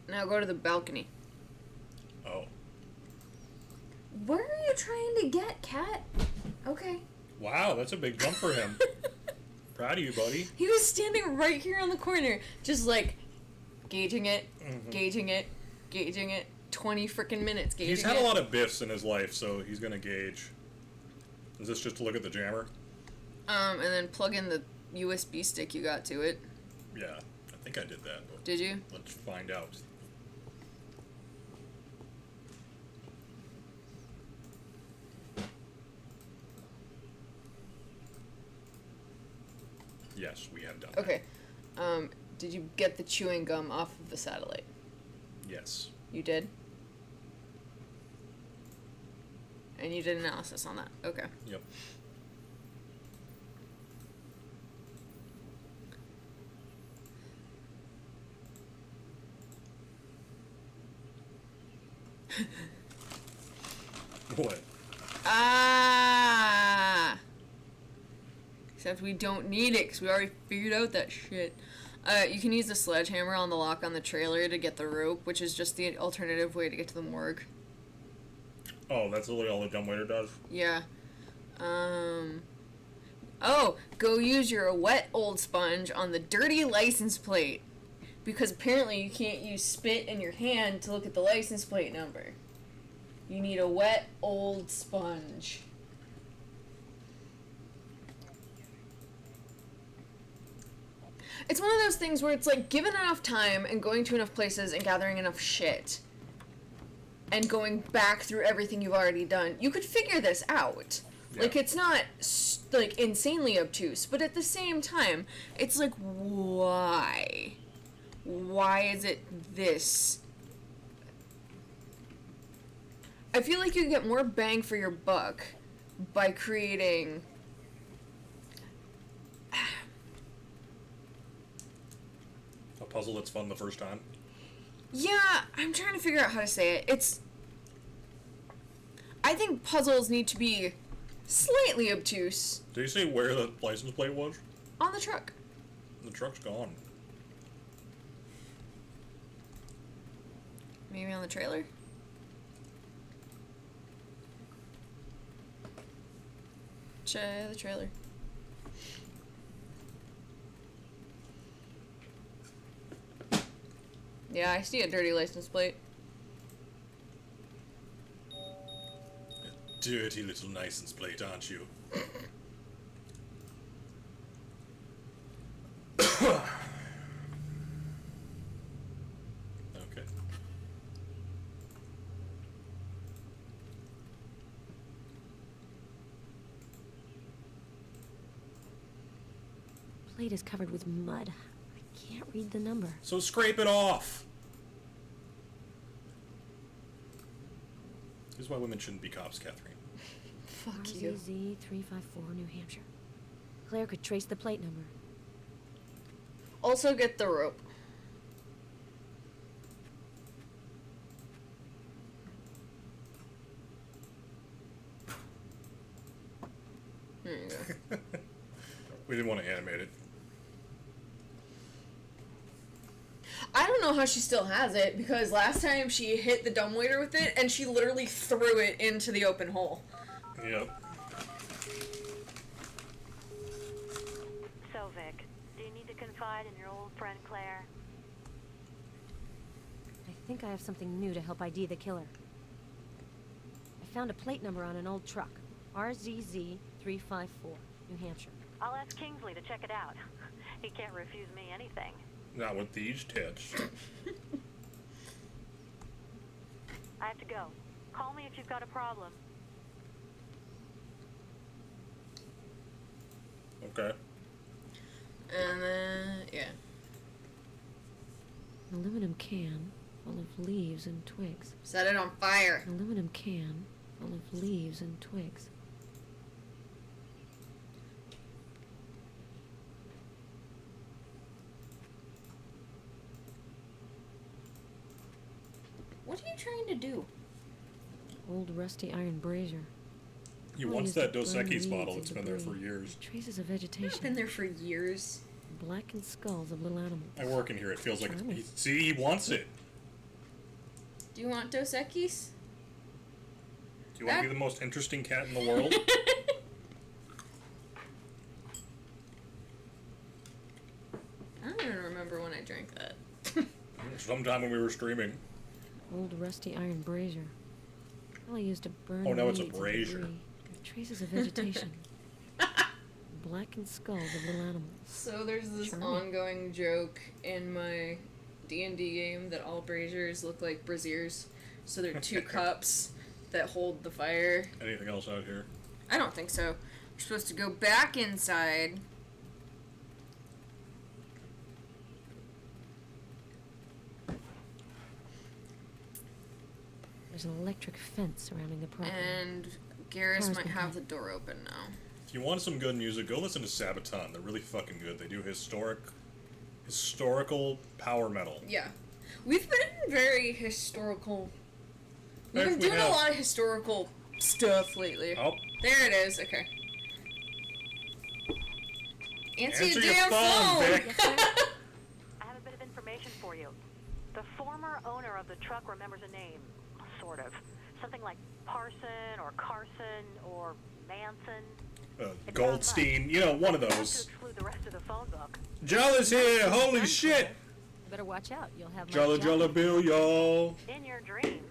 Now go to the balcony. Oh. Where are you trying to get, Cat? Okay. Wow, that's a big jump for him. Proud of you, buddy. He was standing right here on the corner, just like gauging it, Mhm. gauging it, gauging it. 20 freaking minutes gauging He's had it. a lot of biffs in his life, so he's gonna gauge. Is this just to look at the jammer? And then plug in the USB stick you got to it. Yeah, I think I did that. But Did you? let's find out. Yes, we have done that. Okay. Did you get the chewing gum off of the satellite? Yes. You did? And you did analysis on that. Okay. Yep. What? Ah! Except we don't need it because we already figured out that shit. You can use the sledgehammer on the lock on the trailer to get the rope, which is just the alternative way to get to the morgue. Oh, that's literally all the dumbwaiter does? Yeah. Oh, go use your wet old sponge on the dirty license plate. Because apparently you can't use spit in your hand to look at the license plate number. You need a wet old sponge. It's one of those things where it's like, given enough time and going to enough places and gathering enough shit and going back through everything you've already done, you could figure this out. Yeah. Like, it's not, like, insanely obtuse, but at the same time, it's like, why? Why is it this? I feel like you get more bang for your buck by creating... A puzzle that's fun the first time? Yeah, I'm trying to figure out how to say it. It's... I think puzzles need to be slightly obtuse Did you say where the license plate was? on the truck. The truck's gone. Maybe on the trailer? Check the trailer. Yeah, I see a dirty license plate. A dirty little license plate, aren't you? Okay. Plate is covered with mud. I can't read the number. So scrape it off! This is why women shouldn't be cops, Kathrene. Fuck you. RZZ 354, New Hampshire. Claire could trace the plate number. Also get the rope. There you go. We didn't want to animate it. I don't know how she still has it, because last time she hit the dumbwaiter with it, and she literally threw it into the open hole. Yep. So, Vic, do you need to confide in your old friend Claire? I think I have something new to help ID the killer. I found a plate number on an old truck. RZZ 354, New Hampshire. I'll ask Kingsley to check it out. He can't refuse me anything. Not with these tits. I have to go. Call me if you've got a problem. Okay. And then, yeah. An aluminum can full of leaves and twigs. Set it on fire. An aluminum can full of leaves and twigs. What are you trying to do? Old rusty iron brazier. He Well, wants used to that Dos burn Equis weeds bottle and that's been there for debris. years. Traces of I've vegetation. been there for years. Blackened skulls of little animals. I work in here. It feels like it's, Charming. see, he wants it. Do you want Dos Equis? Do you want to be the most interesting cat in the world? I don't even remember when I drank that. Sometime when we were streaming. Old rusty iron brazier. Probably used to burn Oh, now it's a weeds and brazier. debris. Traces of vegetation. Blackened skulls of little animals. So there's this Charming. ongoing joke in my D&D game that all braziers look like braziers. So they're two cups that hold the fire. Anything else out here? I don't think so. We're supposed to go back inside. There's an electric fence surrounding the property. And Garrus Cars might been have cut. the door open now. If you want some good music, go listen to Sabaton. They're really fucking good. They do historical power metal. Yeah. We've been very historical. We've Yes, been we doing a have. lot of historical stuff lately. Oh, There it is. Okay. Answer your your damn phone, phone! Vic. I have a bit of information for you. The former owner of the truck remembers a name, sort of. Something like Parson or Carson or Manson. Goldstein, you know, one of I'll have to those. exclude the rest of the phone book. Jala's here, holy shit! You better watch out. You'll have my Jala job. Jala Bill, y'all. In your dreams,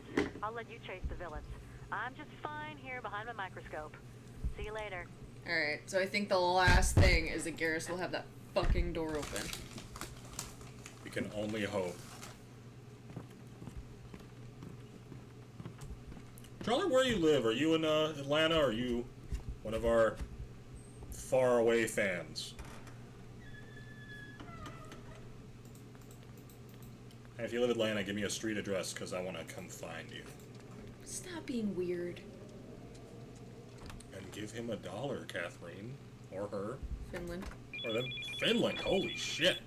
I'll let you chase the villains. I'm just fine here behind my microscope. See you later. Alright, so I think the last thing is that Garrus will have that fucking door open. We can only hope. Charlie, where you live? Are you in Atlanta? Or are you one of our far away fans? And if you live in Atlanta, give me a street address because I want to come find you. Stop being weird. And give him $1, Kathrene. Or her. Finland. Or them. Finland, holy shit.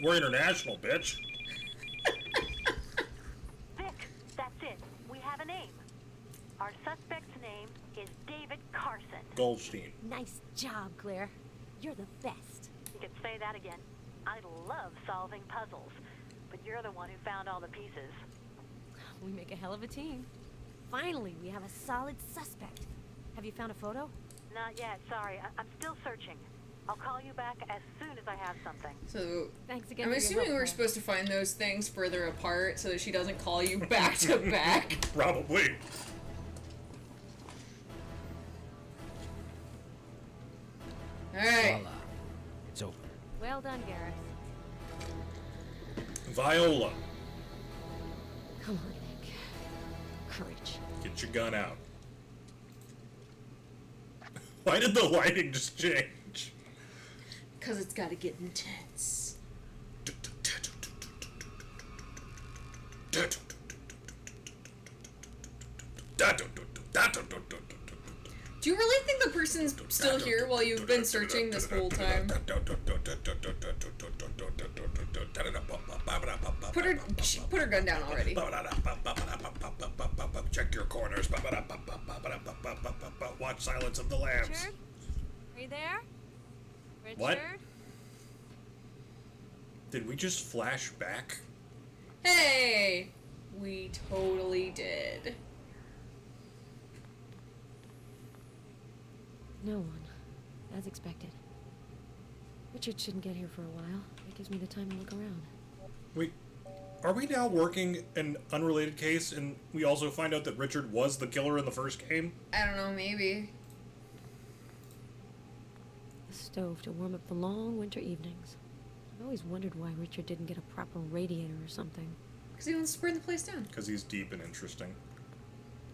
We're international, bitch. Vic, that's it. We have a name. Our suspect's name is David Carson. Goldstein. Nice job, Claire. You're the best. You could say that again. I love solving puzzles, but you're the one who found all the pieces. We make a hell of a team. Finally, we have a solid suspect. Have you found a photo? Not yet, sorry. I'm still searching. I'll call you back as soon as I have something. So, Thanks again. I'm for your assuming help, we're Claire. supposed to find those things further apart so that she doesn't call you back to back. Probably. Alright. Voila. It's open. Well done, Garrus. Viola. Come on, Nick. Courage. Get your gun out. Why did the lighting just change? Because it's gotta get intense. Do you really think the person's still here while you've been searching this whole time? Put her gun down already. Check your corners. Watch Silence of the Lambs. Richard? Are you there? Richard? What? Did we just flash back? Hey! We totally did. No one. As expected. Richard shouldn't get here for a while. That gives me the time to look around. Wait, are we now working an unrelated case and we also find out that Richard was the killer in the first game? I don't know, maybe. A stove to warm up the long winter evenings. I've always wondered why Richard didn't get a proper radiator or something. Because he wants to burn the place down. Because he's deep and interesting.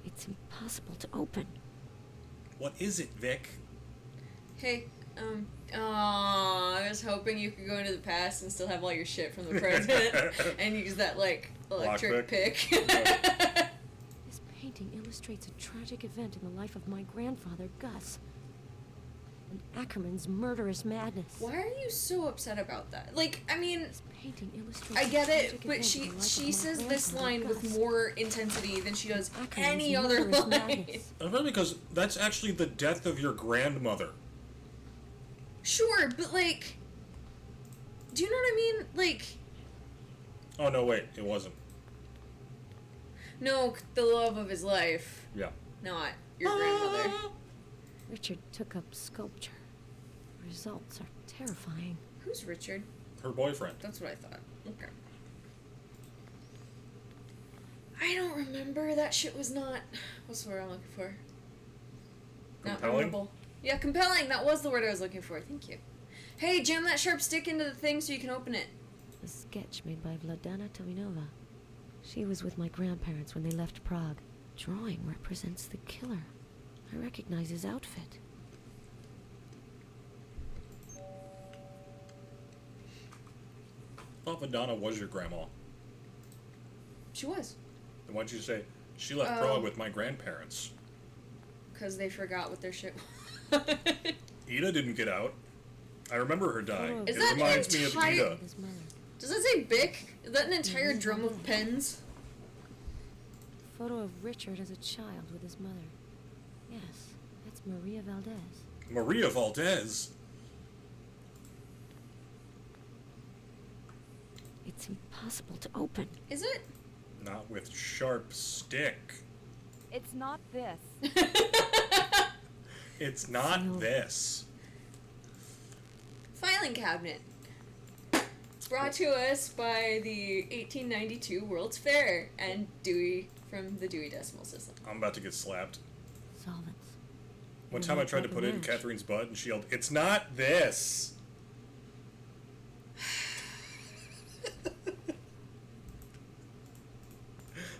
It's impossible to open. What is it, Vic? Hey, I was hoping you could go into the past and still have all your shit from the present and use that, like, electric pick. This painting illustrates a tragic event in the life of my grandfather, Gus. And Ackerman's murderous madness. Why are you so upset about that? Like, I mean, This painting illustrates I a get it, tragic but event she in the life she of my says this grandfather, line with Gus. more intensity than she does Ackerman's any other murderous line. madness. Probably because that's actually the death of your grandmother. Sure, but like, do you know what I mean? Like, Oh, no, wait, it wasn't. no, the love of his life, Yeah. not your grandmother. Richard took up sculpture. The results are terrifying. Who's Richard? Her boyfriend. That's what I thought. Okay. I don't remember. That shit was not. What's the word I'm looking for? Not Compelling? memorable. Yeah, compelling. That was the word I was looking for. Thank you. Hey, jam that sharp stick into the thing so you can open it. A sketch made by Vladana Tominova. She was with my grandparents when they left Prague. Drawing represents the killer. I recognize his outfit. I thought Vidana was your grandma. She was. And why'd you say, she left Oh. Prague with my grandparents? Because they forgot what their shit was. Ida didn't get out. I remember her dying. Is It that reminds me of entire- Ida. His mother. Does that say Bic? Is that an entire drum of pens? Photo of Richard as a child with his mother. Yes, that's Maria Valdez. Maria Valdez. It's impossible to open. Is it? Not with sharp stick. It's not this. It's not No. this. Filing cabinet. Brought to us by the 1892 World's Fair and Dewey from the Dewey Decimal System. I'm about to get slapped. Solvents. One It'll time I look tried to like a put it in match. Katherine's butt and she yelled, "It's not this!"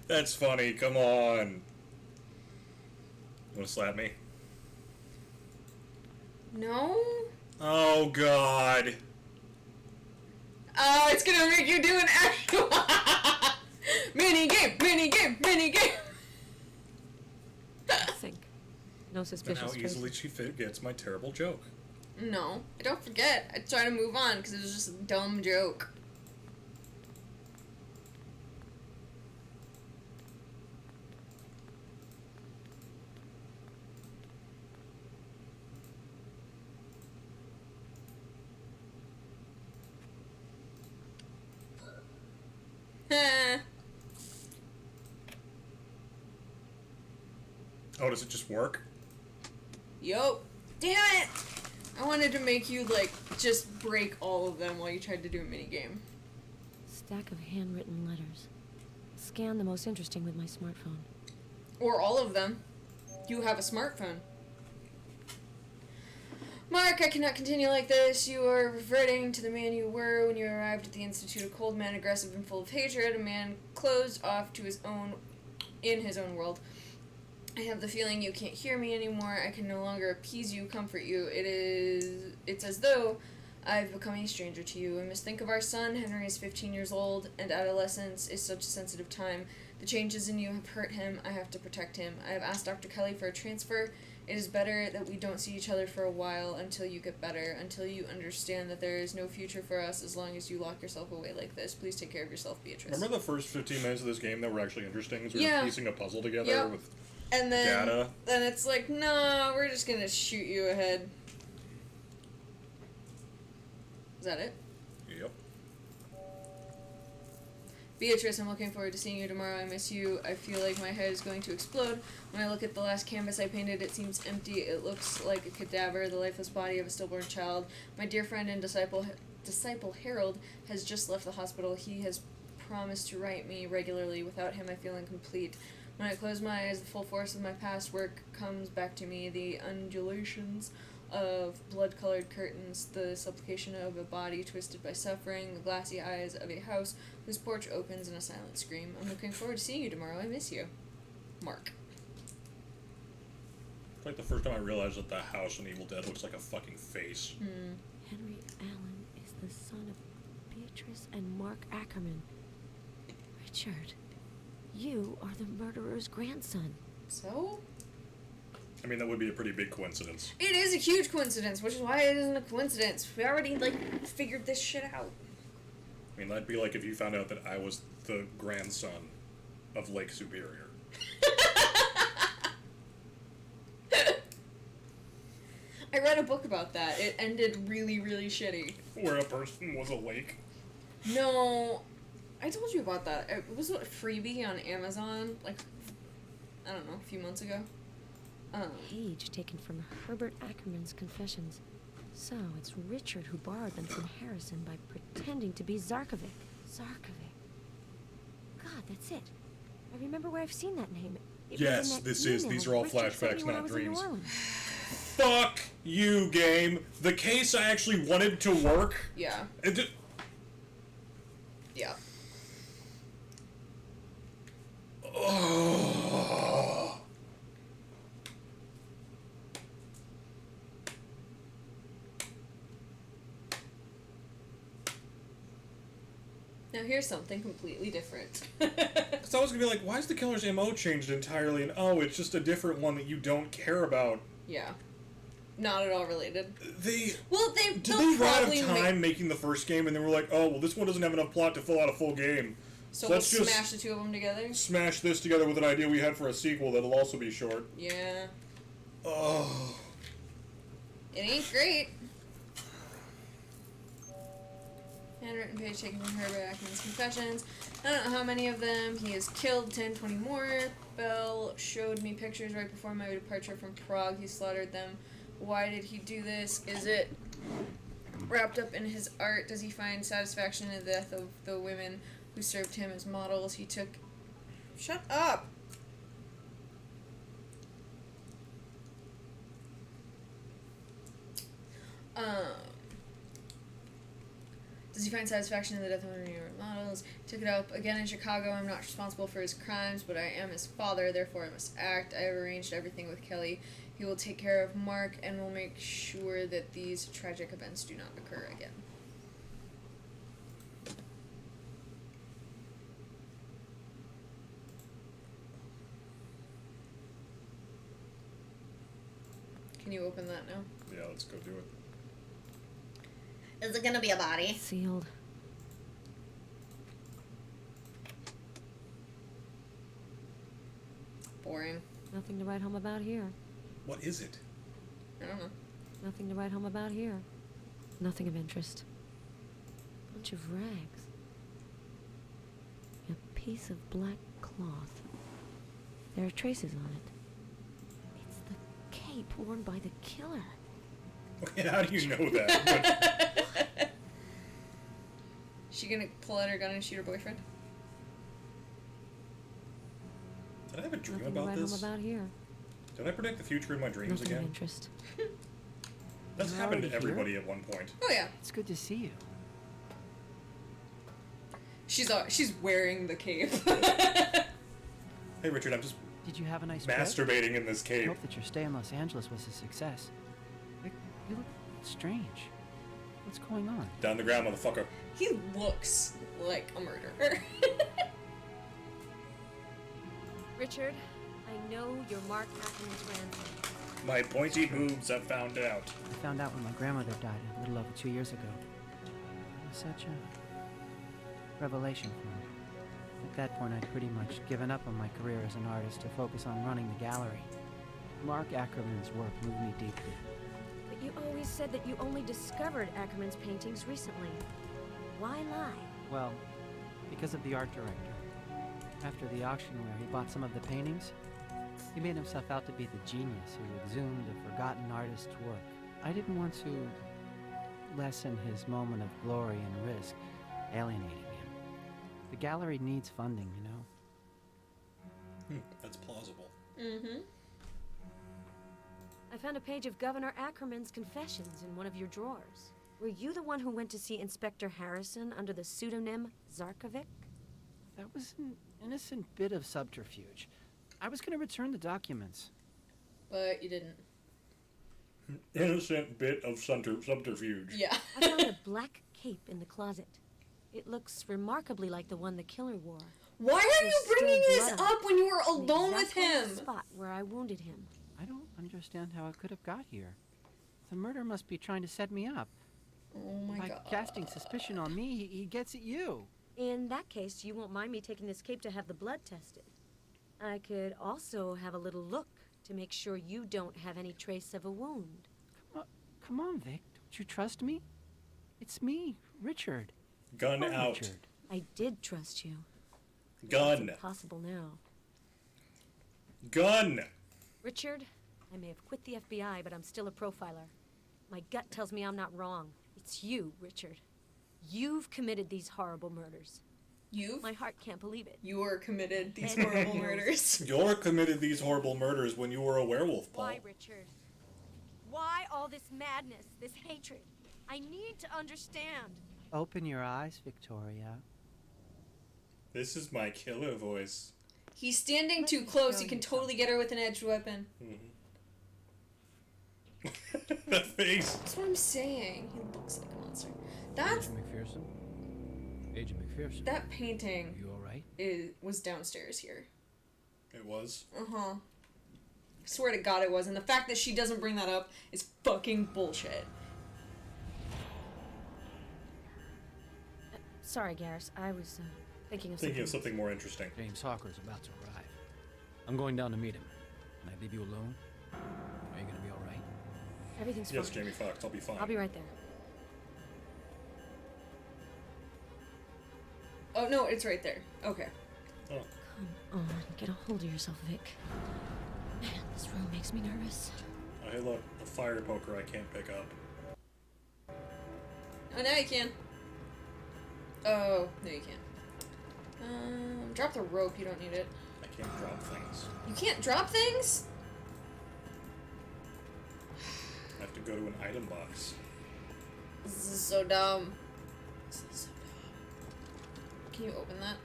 That's funny, come on. You wanna slap me? No? Oh god. Oh, it's gonna make you do an actual mini game, mini game, mini game. Think. No And suspicious how traces. easily she forgets my terrible joke. No, I don't forget. I try to move on because it was just a dumb joke. Oh, does it just work? Yo, damn it! I wanted to make you like just break all of them while you tried to do a mini game. Stack of handwritten letters. Scan the most interesting with my smartphone. Or all of them. You have a smartphone. Mark, I cannot continue like this. You are reverting to the man you were when you arrived at the Institute, a cold man, aggressive and full of hatred, a man closed off to his own, in his own world. I have the feeling you can't hear me anymore. I can no longer appease you, comfort you. It's as though I've become a stranger to you. I must think of our son. Henry is 15 years old, and adolescence is such a sensitive time. The changes in you have hurt him. I have to protect him. I have asked Dr. Kelly for a transfer. It is better that we don't see each other for a while until you get better, until you understand that there is no future for us as long as you lock yourself away like this. Please take care of yourself, Beatrice. Remember the first 15 minutes of this game that were actually interesting? As we Yeah. were piecing a puzzle together Yep. with And then, data. then it's like, nah, we're just gonna shoot you ahead. Is that it? Yep. Beatrice, I'm looking forward to seeing you tomorrow. I miss you. I feel like my head is going to explode. When I look at the last canvas I painted, it seems empty. It looks like a cadaver, the lifeless body of a stillborn child. My dear friend and disciple Harold has just left the hospital. He has promised to write me regularly. Without him, I feel incomplete. When I close my eyes, the full force of my past work comes back to me. The undulations of blood-colored curtains, the supplication of a body twisted by suffering, the glassy eyes of a house whose porch opens in a silent scream. I'm looking forward to seeing you tomorrow. I miss you. Mark. It's like the first time I realized that the house in Evil Dead looks like a fucking face. Henry Allen is the son of Beatrice and Mark Ackerman. Richard, you are the murderer's grandson. So? I mean, that would be a pretty big coincidence. It is a huge coincidence, which is why it isn't a coincidence. We already, figured this shit out. I mean, that'd be like if you found out that I was the grandson of Lake Superior. I read a book about that. It ended really, really shitty. Where a person was a lake. No, I told you about that. It was a freebie on Amazon, I don't know, a few months ago. Page taken from Herbert Ackerman's confessions. So it's Richard who borrowed them from Harrison by pretending to be Zarkovic. Zarkovic. God, that's it. I remember where I've seen that name. It was in Yes, that this is. email These are all Richard sent flashbacks, me when I not was in New dreams. Orleans. Fuck you, game. The case I actually wanted to work. Yeah. It did. Yeah. Oh. Now here's something completely different. Because I was gonna be like, why is the killer's MO changed entirely? And oh, it's just a different one that you don't care about. Yeah. Not at all related. They Well, did they'll they run out probably of time making the first game, and they were like, oh, well, this one doesn't have enough plot to fill out a full game. So let's we'll just smash the two of them together? smash this together with an idea we had for a sequel that'll also be short. Yeah. Oh. It ain't great. Handwritten page taken from Herbert Ackerman's confessions. I don't know how many of them. He has killed 10, 20 more. Bell showed me pictures right before my departure from Prague. He slaughtered them. Why did he do this? Is it wrapped up in his art? Does he find satisfaction in the death of the women who served him as models? He took... Shut up! Does he find satisfaction in the death of one of your models? Took it up again in Chicago. I'm not responsible for his crimes, but I am his father, therefore I must act. I have arranged everything with Kelly. He will take care of Mark and will make sure that these tragic events do not occur again. Can you open that now? Yeah, let's go do it. Is it gonna be a body? Sealed. Boring. Nothing to write home about here. What is it? I don't know. Nothing to write home about here. Nothing of interest. Bunch of rags. A piece of black cloth. There are traces on it. It's the cape worn by the killer. Okay, how do you know that? She gonna pull out her gun and shoot her boyfriend? Did I have a dream Nothing to about write this? home about here. Did I predict the future in my dreams Nothing of again? interest. That's You're happened to already here? everybody at one point. Oh yeah. It's good to see you. She's wearing the cape. Hey, Richard, I'm just Did you have a nice trip? masturbating in this I cave. hope that your stay in Los Angeles was a success. You look strange. What's going on? Down the ground, motherfucker. He looks like a murderer. Richard, I know you're Mark Ackerman's grandson. My pointy boobs have found out. I found out when my grandmother died a little over 2 years ago. It was such a revelation for me. At that point, I'd pretty much given up on my career as an artist to focus on running the gallery. Mark Ackerman's work moved me deeply. But you always said that you only discovered Ackerman's paintings recently. Why lie? Well, because of the art director. After the auction where he bought some of the paintings, he made himself out to be the genius who exhumed a forgotten artist's work. I didn't want to lessen his moment of glory and risk, alienating him. The gallery needs funding, you know. That's plausible. Mm-hmm. I found a page of Governor Ackerman's confessions in one of your drawers. Were you the one who went to see Inspector Harrison under the pseudonym Zarkovic? That was an innocent bit of subterfuge. I was going to return the documents. But you didn't. Innocent bit of subterfuge. Yeah. I found a black cape in the closet. It looks remarkably like the one the killer wore. Why are you There's bringing still this blood on up when you were in alone with exactly him? the spot where I wounded him. I don't understand how it could have got here. The murderer must be trying to set me up. Oh my By god. casting suspicion on me, he gets at you. In that case, you won't mind me taking this cape to have the blood tested. I could also have a little look to make sure you don't have any trace of a wound. Come on, Vic. Don't you trust me? It's me, Richard. Gun Come on, out. Richard. I did trust you. Gun. It's impossible now. Gun. Richard, I may have quit the FBI, but I'm still a profiler. My gut tells me I'm not wrong. It's you, Richard. You've committed these horrible murders. You've? My heart can't believe it. You were committed these And horrible you. murders. You're committed these horrible murders when you were a werewolf, Paul. Why, Richard? Why all this madness, this hatred? I need to understand. Open your eyes, Victoria. This is my killer voice. He's standing too me close. show You can you totally get her with an edged weapon. That face. That's what I'm saying. He looks like a monster. That's Agent McPherson? Agent McPherson. that painting You alright? was downstairs here. It was. Uh-huh. I swear to God it was. And the fact that she doesn't bring that up is fucking bullshit. Sorry, Garrus. I was thinking of Thinking something. of something more interesting. James Hawker's about to arrive. I'm going down to meet him. Can I leave you alone? Are you gonna be alright? Everything's Yes, fine. Jamie Foxx, I'll be fine. I'll be right there. Oh, no, it's right there. Okay. Oh, Come on, get a hold of yourself, Vic. Man, this room makes me nervous. oh, hey, look, a fire poker I can't pick up. Oh, now you can. Oh, no you can't. Drop the rope. You don't need it. I can't drop things. You can't drop things? I have to go to an item box. This is so dumb. This is so dumb. Can you open that?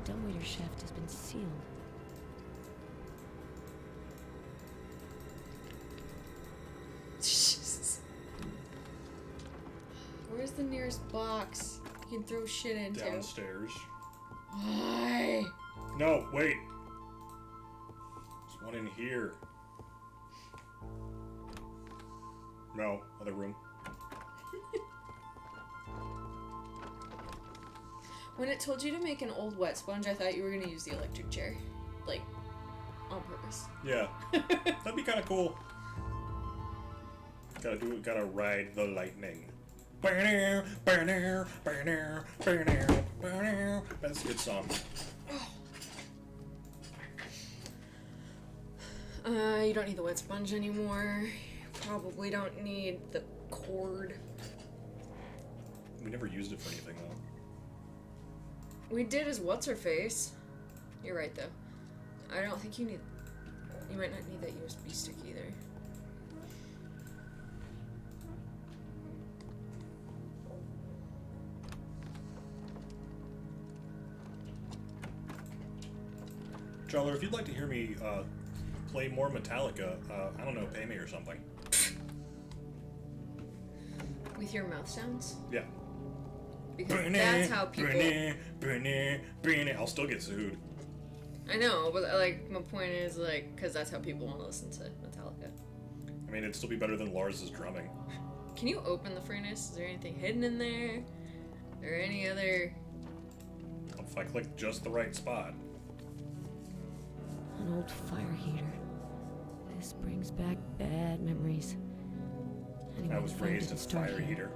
The dumbwaiter shaft has been sealed. Where's the nearest box you can throw shit into? Downstairs. Why? No, wait. There's one in here. No, other room. When it told you to make an old wet sponge, I thought you were gonna use the electric chair. Like, on purpose. Yeah. That'd be kind of cool. Gotta do it, gotta ride the lightning. That's a good song. You don't need the wet sponge anymore. You probably don't need the cord. We never used it for anything, though. We did as what's-her-face. You're right, though. I don't think you need... You might not need that USB stick either. Charler, if you'd like to hear me play more Metallica, I don't know, pay me or something. With your mouth sounds? Yeah. Because that's how people... I'll still get sued. I know, but like my point is like, because that's how people want to listen to Metallica. I mean, it'd still be better than Lars's drumming. Can you open the furnace? Is there anything hidden in there? Or any other? If I click just the right spot. An old fire heater. This brings back bad memories. Anyway, I was the fire raised in didn't a start fire here. heater.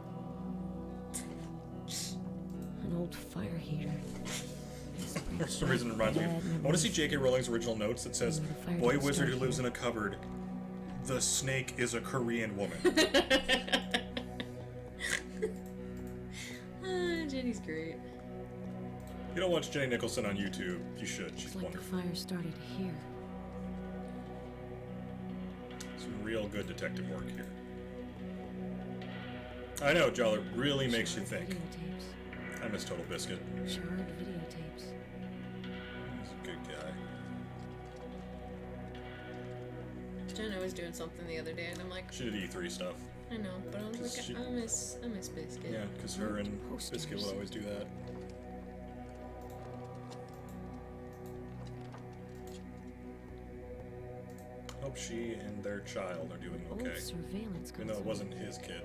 An old fire heater. This For brings some back reason, it reminds me. bad I want to memories. see J.K. Rowling's original notes that says, Anyway, the fire "Boy didn't wizard start who lives here. in a cupboard. The snake is a Korean woman." Jenny's great. You don't watch Jenny Nicholson on YouTube. You should. She's It's like the wonderful. fire started here. Some real good detective work here. I know, Joller really makes you Charred think. Videotapes. I miss Total Biscuit. Charred videotapes. He's a good guy. Jenna was doing something the other day, and I'm like, She did E3 stuff. I know, but I'm like, She- I miss Biscuit. Yeah, because her and Biscuit would always do that. Hope she and their child are doing Old okay. surveillance Even though it console. wasn't his kid.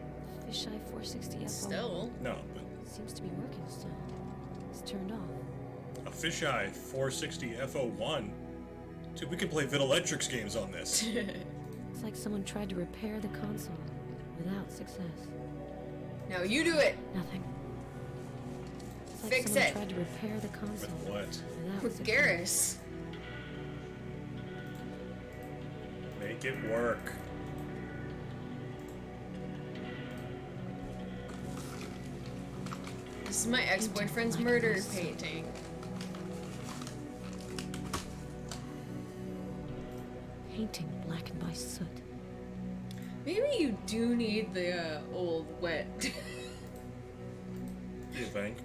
Fisheye 460 FO. Still, No, but Seems to be working still. It's turned off. a fisheye 460 FO1. Dude, we can play Videlectrix games on this. It's like someone tried to repair the console without success. now you do it Nothing. It's like Fix someone it. tried to repair the console With what? without with success. Garrus. Make it work. This is my ex-boyfriend's murder painting. Painting blackened by soot. Maybe you do need the old wet. You think?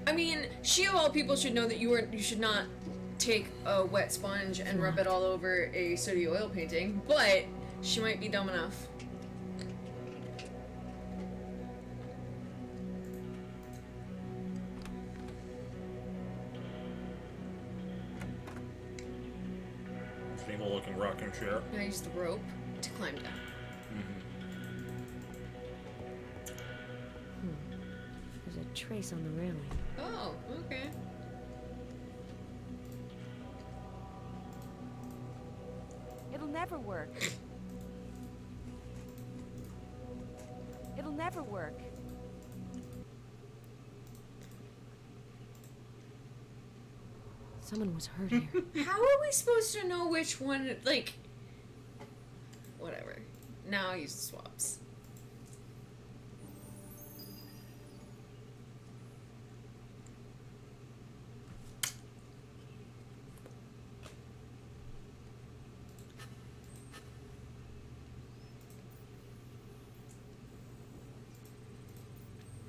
I mean, she of all people should know that you should not take a wet sponge and rub it all over a sooty oil painting, but she might be dumb enough. Stable looking rocking chair. I use the rope to climb down. There's a trace on the railing. Oh, okay. It'll never work. It'll never work. Someone was hurt here. How are we supposed to know which one, like... Whatever. Now I use the swaps.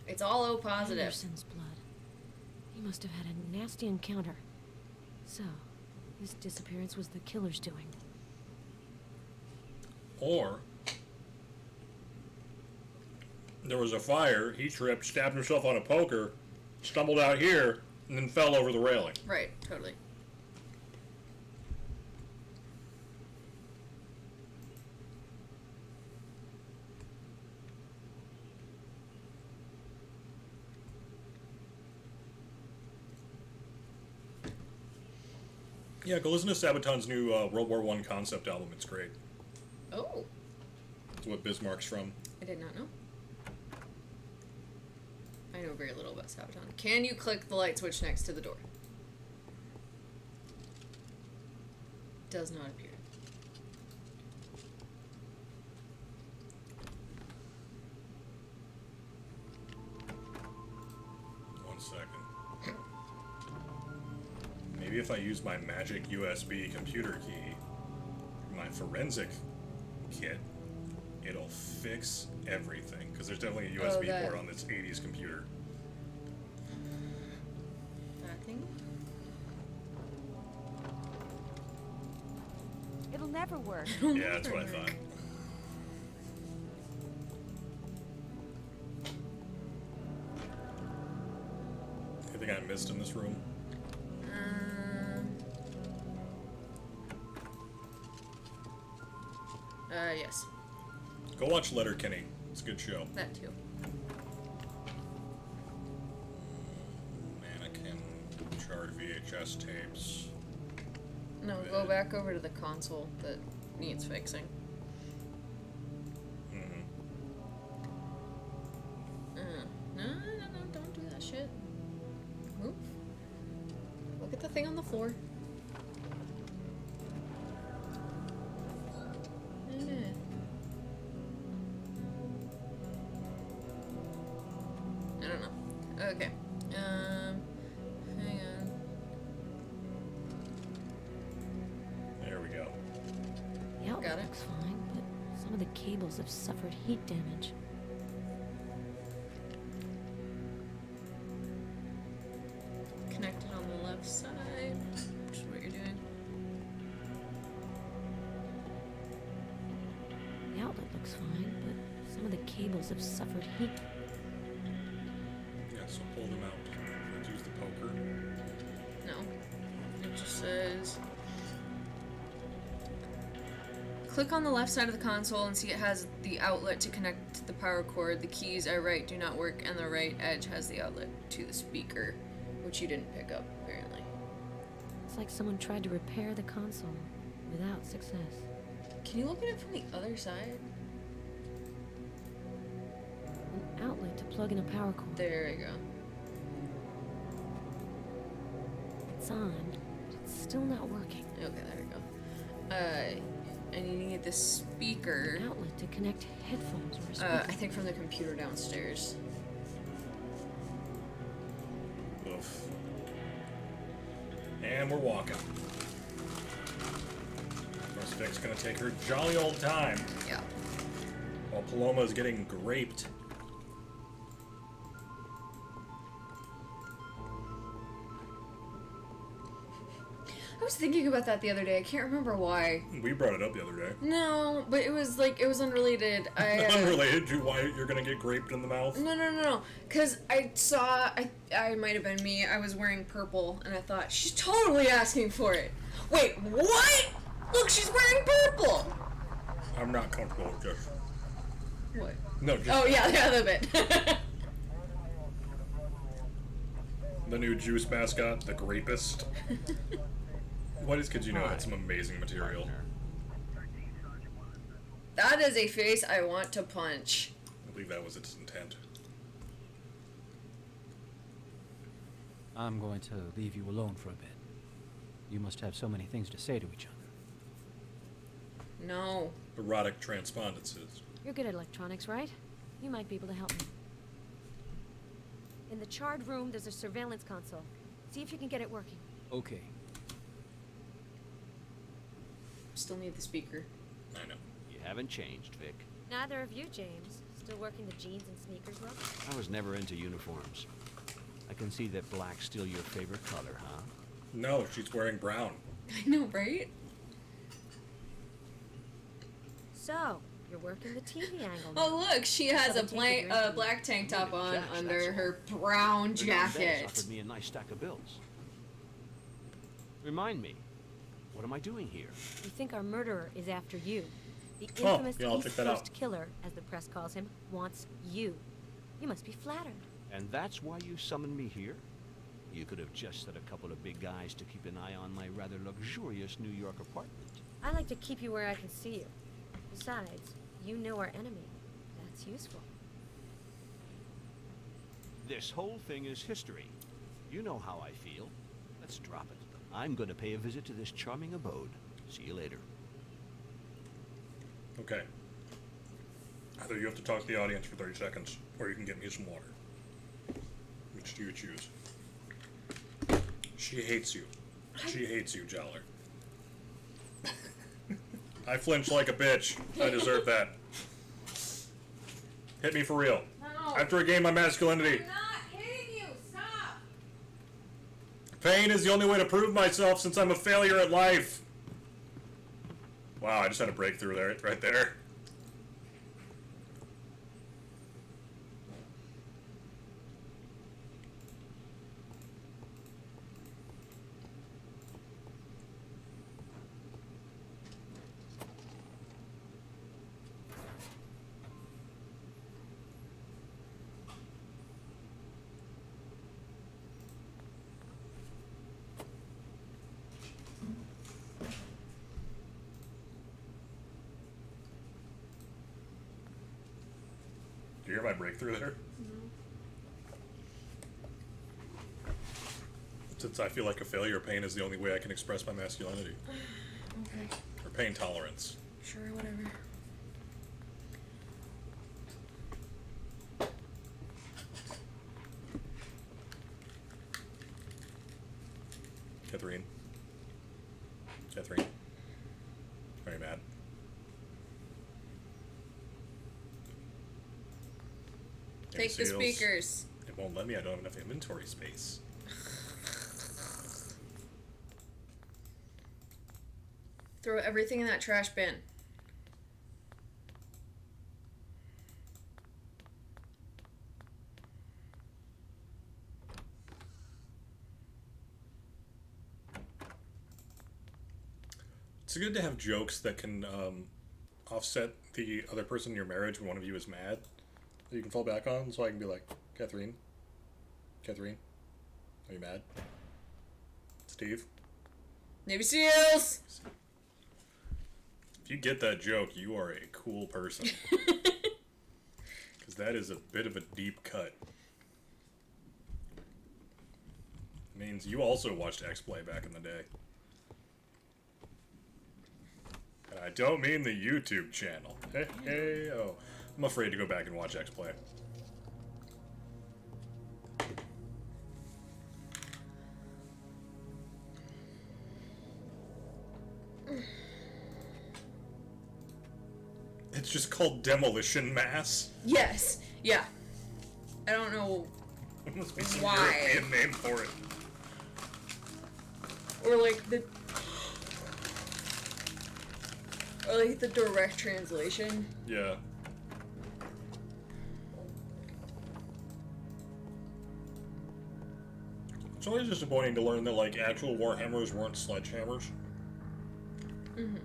It's all O positive. Anderson's blood. He must have had a nasty encounter. So, this disappearance was the killer's doing. Or there was a fire, he tripped, stabbed himself on a poker, stumbled out here, and then fell over the railing. Right, totally. Yeah, go listen to Sabaton's new World War I concept album. It's great. Oh, It's what Bismarck's from. I did not know. I know very little about Sabaton. Can you click the light switch next to the door? Does not appear. One second. Maybe if I use my magic USB computer key, my forensic kit, it'll fix everything. Because there's definitely a USB that- port on this 80s computer. That thing? It'll never work. Yeah, that's what I thought. Anything I missed in this room? Yes. Go watch Letterkenny. It's a good show. That too. Mannequin, charred VHS tapes. No, go back over to the console that needs fixing. No, don't do that shit. Move. Look at the thing on the floor. I don't know. Okay. Hang on. There we go. The outlet Got it. looks fine, but some of the cables have suffered heat damage. Connected on the left side, which is what you're doing. The outlet looks fine, but some of the cables have suffered heat. Yeah, so pull them out. Let's use the poker. No. It just says... Click on the left side of the console and see it has the outlet to connect to the power cord. The keys at right do not work, and the right edge has the outlet to the speaker, which you didn't pick up, apparently. It's like someone tried to repair the console without success. Can you look at it from the other side? An outlet to plug in a power cord. There we go. It's on, but it's still not working. Okay, there we go. And you need the speaker. An outlet to connect headphones or a I speaker. think from the computer downstairs. Oof. And we're walking. Miss Vic's gonna take her jolly old time Yeah. while Paloma is getting graped. I was thinking about that the other day. I can't remember why. We brought it up the other day. No, but it was unrelated. Unrelated to why you're gonna get graped in the mouth. No. Because I saw, I might have been me. I was wearing purple, and I thought, she's totally asking for it. Wait, what? Look, she's wearing purple. I'm not comfortable with this. What? No, just Oh, yeah, the bit. the new juice mascot, the grapist. What is, because you know it's some amazing material. That is a face I want to punch. I believe that was its intent. I'm going to leave you alone for a bit. You must have so many things to say to each other. No. Erotic transpondences. You're good at electronics, right? You might be able to help me. In the charred room, there's a surveillance console. See if you can get it working. Okay. Still need the speaker. I know. You haven't changed, Vic. Neither of you, James. Still working the jeans and sneakers look? I was never into uniforms. I can see that black's still your favorite color, huh? No, she's wearing brown. I know, right? So, you're working the TV angle now. Oh, look, she has a Doesn't take a drink. black tank top on Cash, under that's her brown Bernard Betts jacket. offered me a nice stack of bills. Remind me, what am I doing here? We think our murderer is after you. The Oh, infamous yeah, I'll East check that out. Coast killer, as the press calls him, wants you. You must be flattered. And that's why you summoned me here? You could have just set a couple of big guys to keep an eye on my rather luxurious New York apartment. I like to keep you where I can see you. Besides, you know our enemy. That's useful. This whole thing is history. You know how I feel. Let's drop it. I'm going to pay a visit to this charming abode. See you later. Okay. Either you have to talk to the audience for 30 seconds, or you can get me some water. Which do you choose? She hates you. She hates you, Jowler. I flinch like a bitch. I deserve that. Hit me for real. No. I have to regain my masculinity. I'm not hitting you. Stop. Pain is the only way to prove myself since I'm a failure at life. Wow, I just had a breakthrough there, right there. my breakthrough there. Since I feel like a failure, pain is the only way I can express my masculinity. Okay. Or pain tolerance. Sure, whatever. Kathrene. Kathrene. Are you mad? Any Take the seals? speakers. It won't let me. I don't have enough inventory space. Throw everything in that trash bin. It's good to have jokes that can offset the other person in your marriage when one of you is mad. That you can fall back on, so I can be like, Kathrene? Kathrene? Are you mad? Steve? Navy SEALs! If you get that joke, you are a cool person. Because that is a bit of a deep cut. It means you also watched X-Play back in the day. And I don't mean the YouTube channel. Hey, hey, oh. I'm afraid to go back and watch X-Play. It's just called Demolition Mass. Yes. Yeah. I don't know. There must be some Why? European name for it. Or like the... Or like the direct translation. Yeah. It's always disappointing to learn that, like, actual Warhammers weren't sledgehammers. Mm-hmm.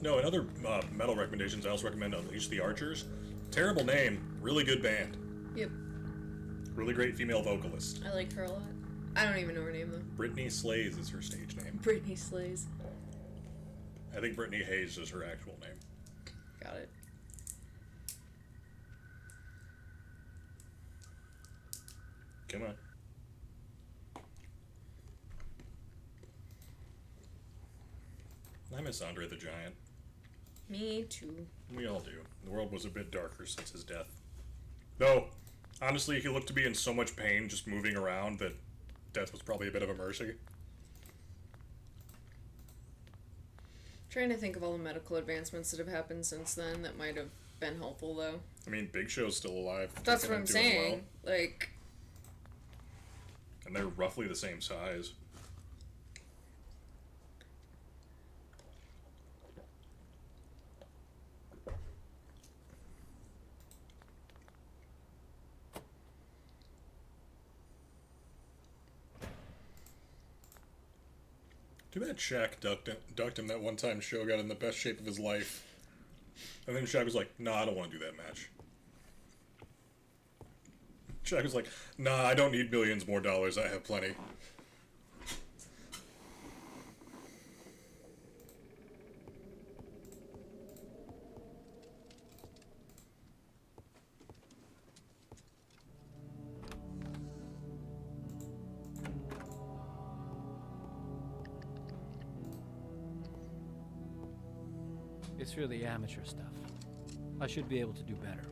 No, in other metal recommendations, I also recommend Unleash the Archers. Terrible name, really good band. Yep. Really great female vocalist. I like her a lot. I don't even know her name though. Brittany Slays is her stage name. Brittany Slays. I think Brittany Hayes is her actual name. Got it. Come on. I miss Andre the Giant. Me too. We all do. The world was a bit darker since his death. Though, honestly, he looked to be in so much pain just moving around that death was probably a bit of a mercy. Trying to think of all the medical advancements that have happened since then that might have been helpful though. I mean, Big Show's still alive. That's Kicking what I'm and doing saying. Like, well. And they're roughly the same size. Too bad Shaq ducked him that one time Show got in the best shape of his life. And then Shaq was like, nah, I don't want to do that match. Shaq was like, nah, I don't need millions more dollars, I have plenty. It's really amateur stuff. I should be able to do better.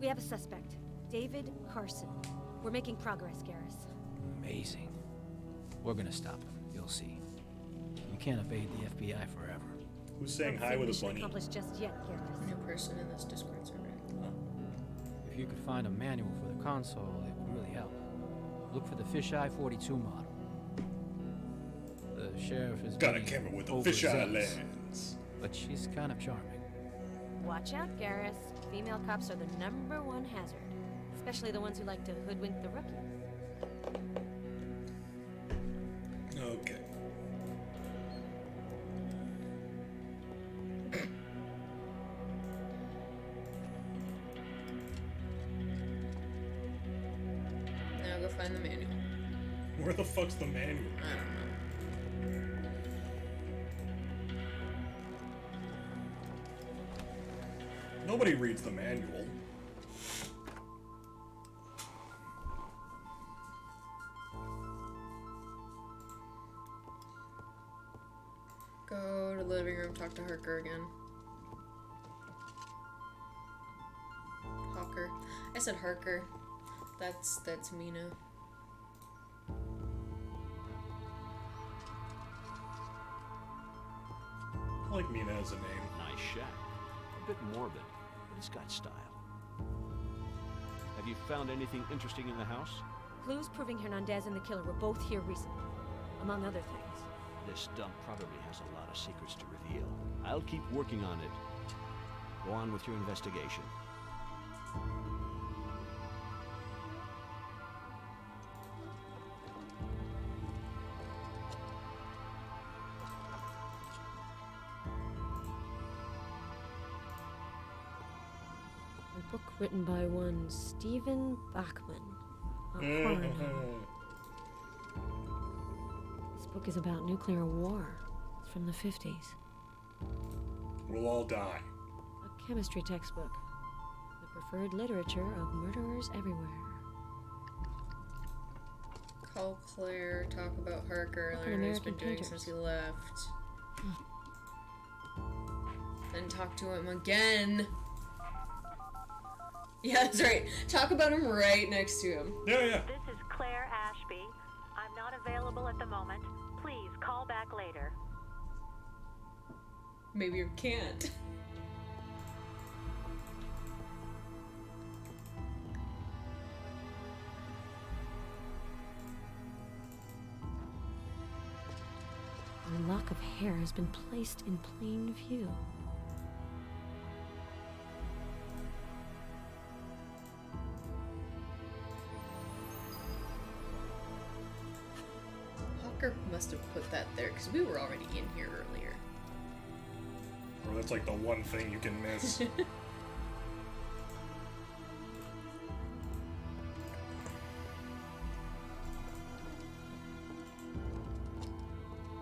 We have a suspect, David Carson. We're making progress, Garrus. Amazing. We're gonna stop him. You'll see. You can't evade the FBI forever. Who's saying Don't hi think with we a should bunny? accomplish just yet, Garrus. new person in this Discord server. If you could find a manual for the console, it would really help. Look for the Fisheye 42 model. The sheriff is Got a being camera with the overzealous, fisheye lens. but she's kind of charming. Watch out, Garrus. Female cops are the #1 hazard. Especially the ones who like to hoodwink the rookies. Okay. Now go find the manual. Where the fuck's the manual? I don't know. Nobody reads the manual. Go to the living room, talk to Harker again. Hawker. I said Harker. That's Mina. I like Mina as a name. Nice shack. A bit morbid, but it's got style. Have you found anything interesting in the house? Clues proving Hernandez and the killer were both here recently, among other things. This dump probably has a lot of secrets to reveal. I'll keep working on it. Go on with your investigation. A book written by one Stephen Bachman. A horror novel. This book is about nuclear war. It's from the 50s. We'll all die. A chemistry textbook. The preferred literature of murderers everywhere. Call Claire, talk about Harker, Look at learn what he's been American doing painters. since he left. Then talk to him again. Yeah, that's right. Talk about him right next to him. Yeah, yeah. This is Claire Ashby. I'm not available at the moment. Please call back later. Maybe you can't. A lock of hair has been placed in plain view. Hawker must have put that there because we were already in here earlier. Or that's like the one thing you can miss.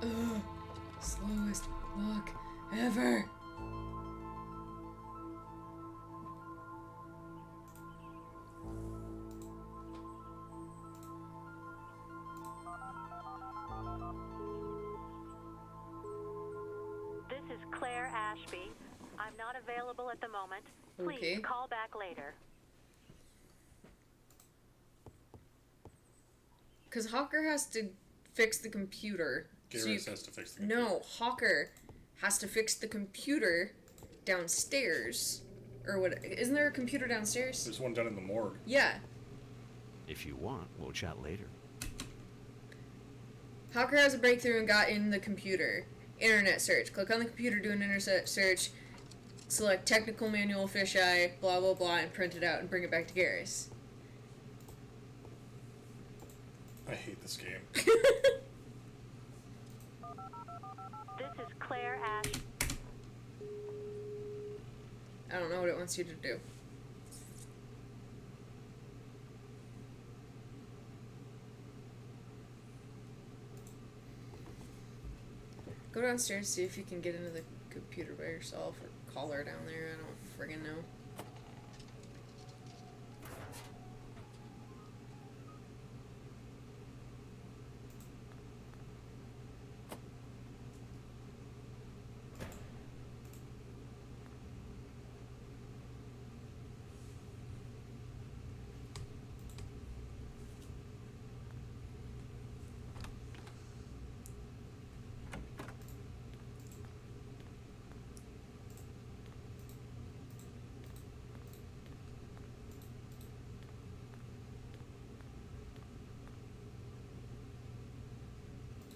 Ugh, slowest walk ever. This is Claire Ashby. I'm not available at the moment. Please Okay. call back later. Because Hawker has to fix the computer. Garrus has to fix the computer. No, Hawker has to fix the computer downstairs. Or what? Isn't there a computer downstairs? There's one done in the morgue. Yeah. If you want, we'll chat later. Hawker has a breakthrough and got in the computer. Internet search. Click on the computer, do an internet search, select technical manual fisheye, blah blah blah, and print it out and bring it back to Garrus. I hate this game. This is Claire Ashby. I don't know what it wants you to do. Go downstairs, see if you can get into the computer by yourself, or call her down there. I don't friggin' know.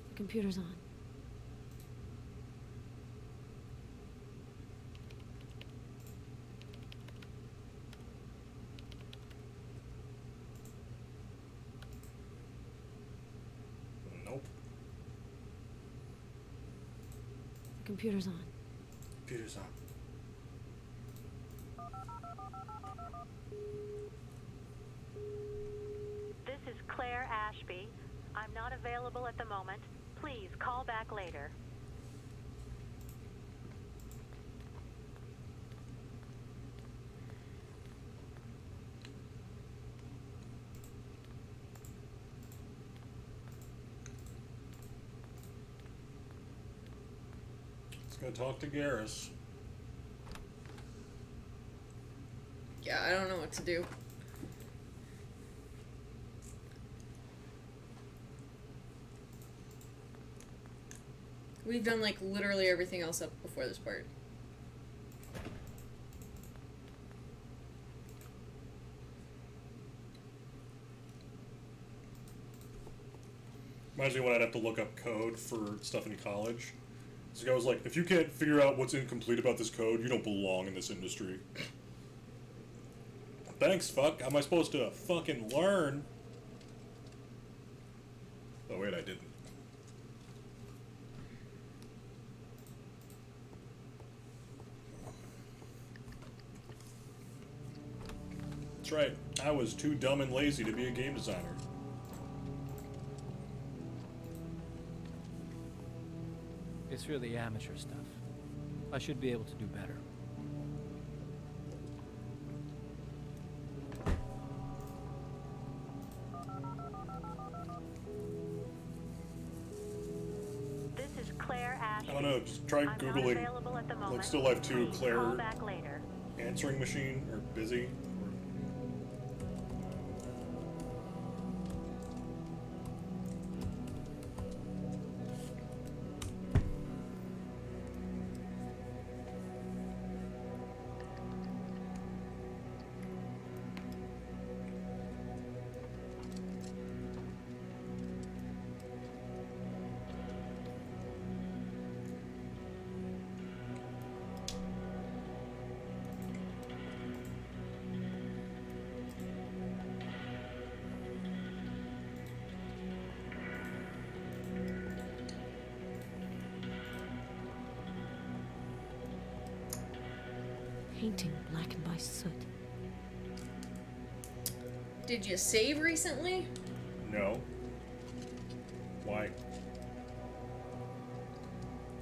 The computer's on. Computer's on. Computer's on. This is Claire Ashby. I'm not available at the moment. Please call back later. Let's go talk to Garrus. Yeah, I don't know what to do. We've done, like, literally everything else up before this part. Reminds me when I'd have to look up code for stuff in college. This guy was like, if you can't figure out what's incomplete about this code, you don't belong in this industry. Thanks, fuck. How am I supposed to fucking learn? Oh, wait, I didn't. That's right. I was too dumb and lazy to be a game designer. It's really amateur stuff. I should be able to do better. This is Claire Ashby. I don't know, just try I'm not Googling, available at the moment. like, Still Life 2, Please Claire call back later. answering machine, or busy. Painting blackened by soot. Did you save recently? No. Why?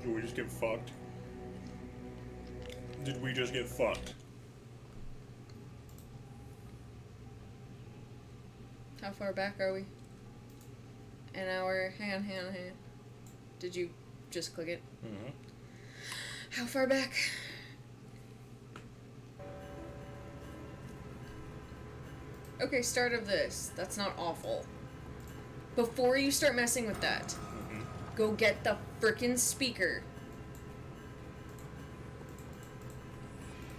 Did we just get fucked? Did we just get fucked? How far back are we? An hour. Hang on. Did you just click it? Mm-hmm. How far back? Okay, start of this. That's not awful. Before you start messing with that, go get the frickin' speaker.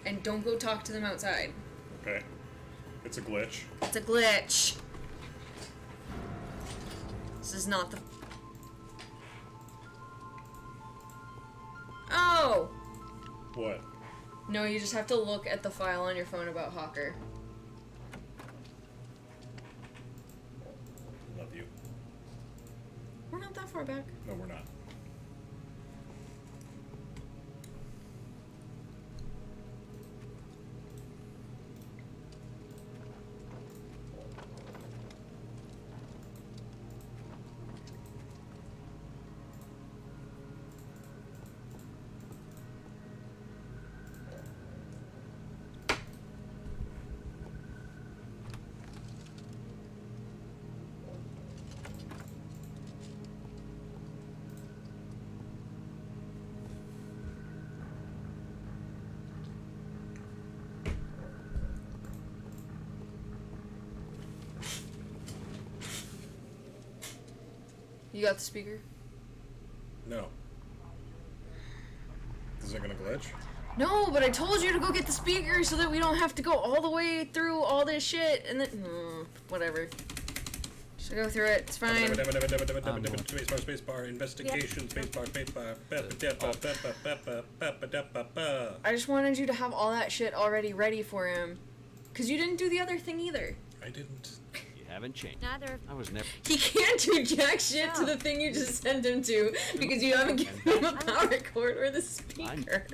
And don't go talk to them outside. Okay. It's a glitch. It's a glitch. This is not the... Oh! What? No, you just have to look at the file on your phone about Hawker. Love you. We're not that far back. No, we're not. You got the speaker? No. Is it gonna glitch? No, but I told you to go get the speaker so that we don't have to go all the way through all this shit and then... whatever. Just go through it. It's fine. Spacebar, investigation, spacebar. I just wanted you to have all that shit already ready for him. Because you didn't do the other thing either. I didn't. You haven't changed. Neither of I was never. He can't do jack shit to the thing you just sent him to because you haven't given him a power cord or the speaker.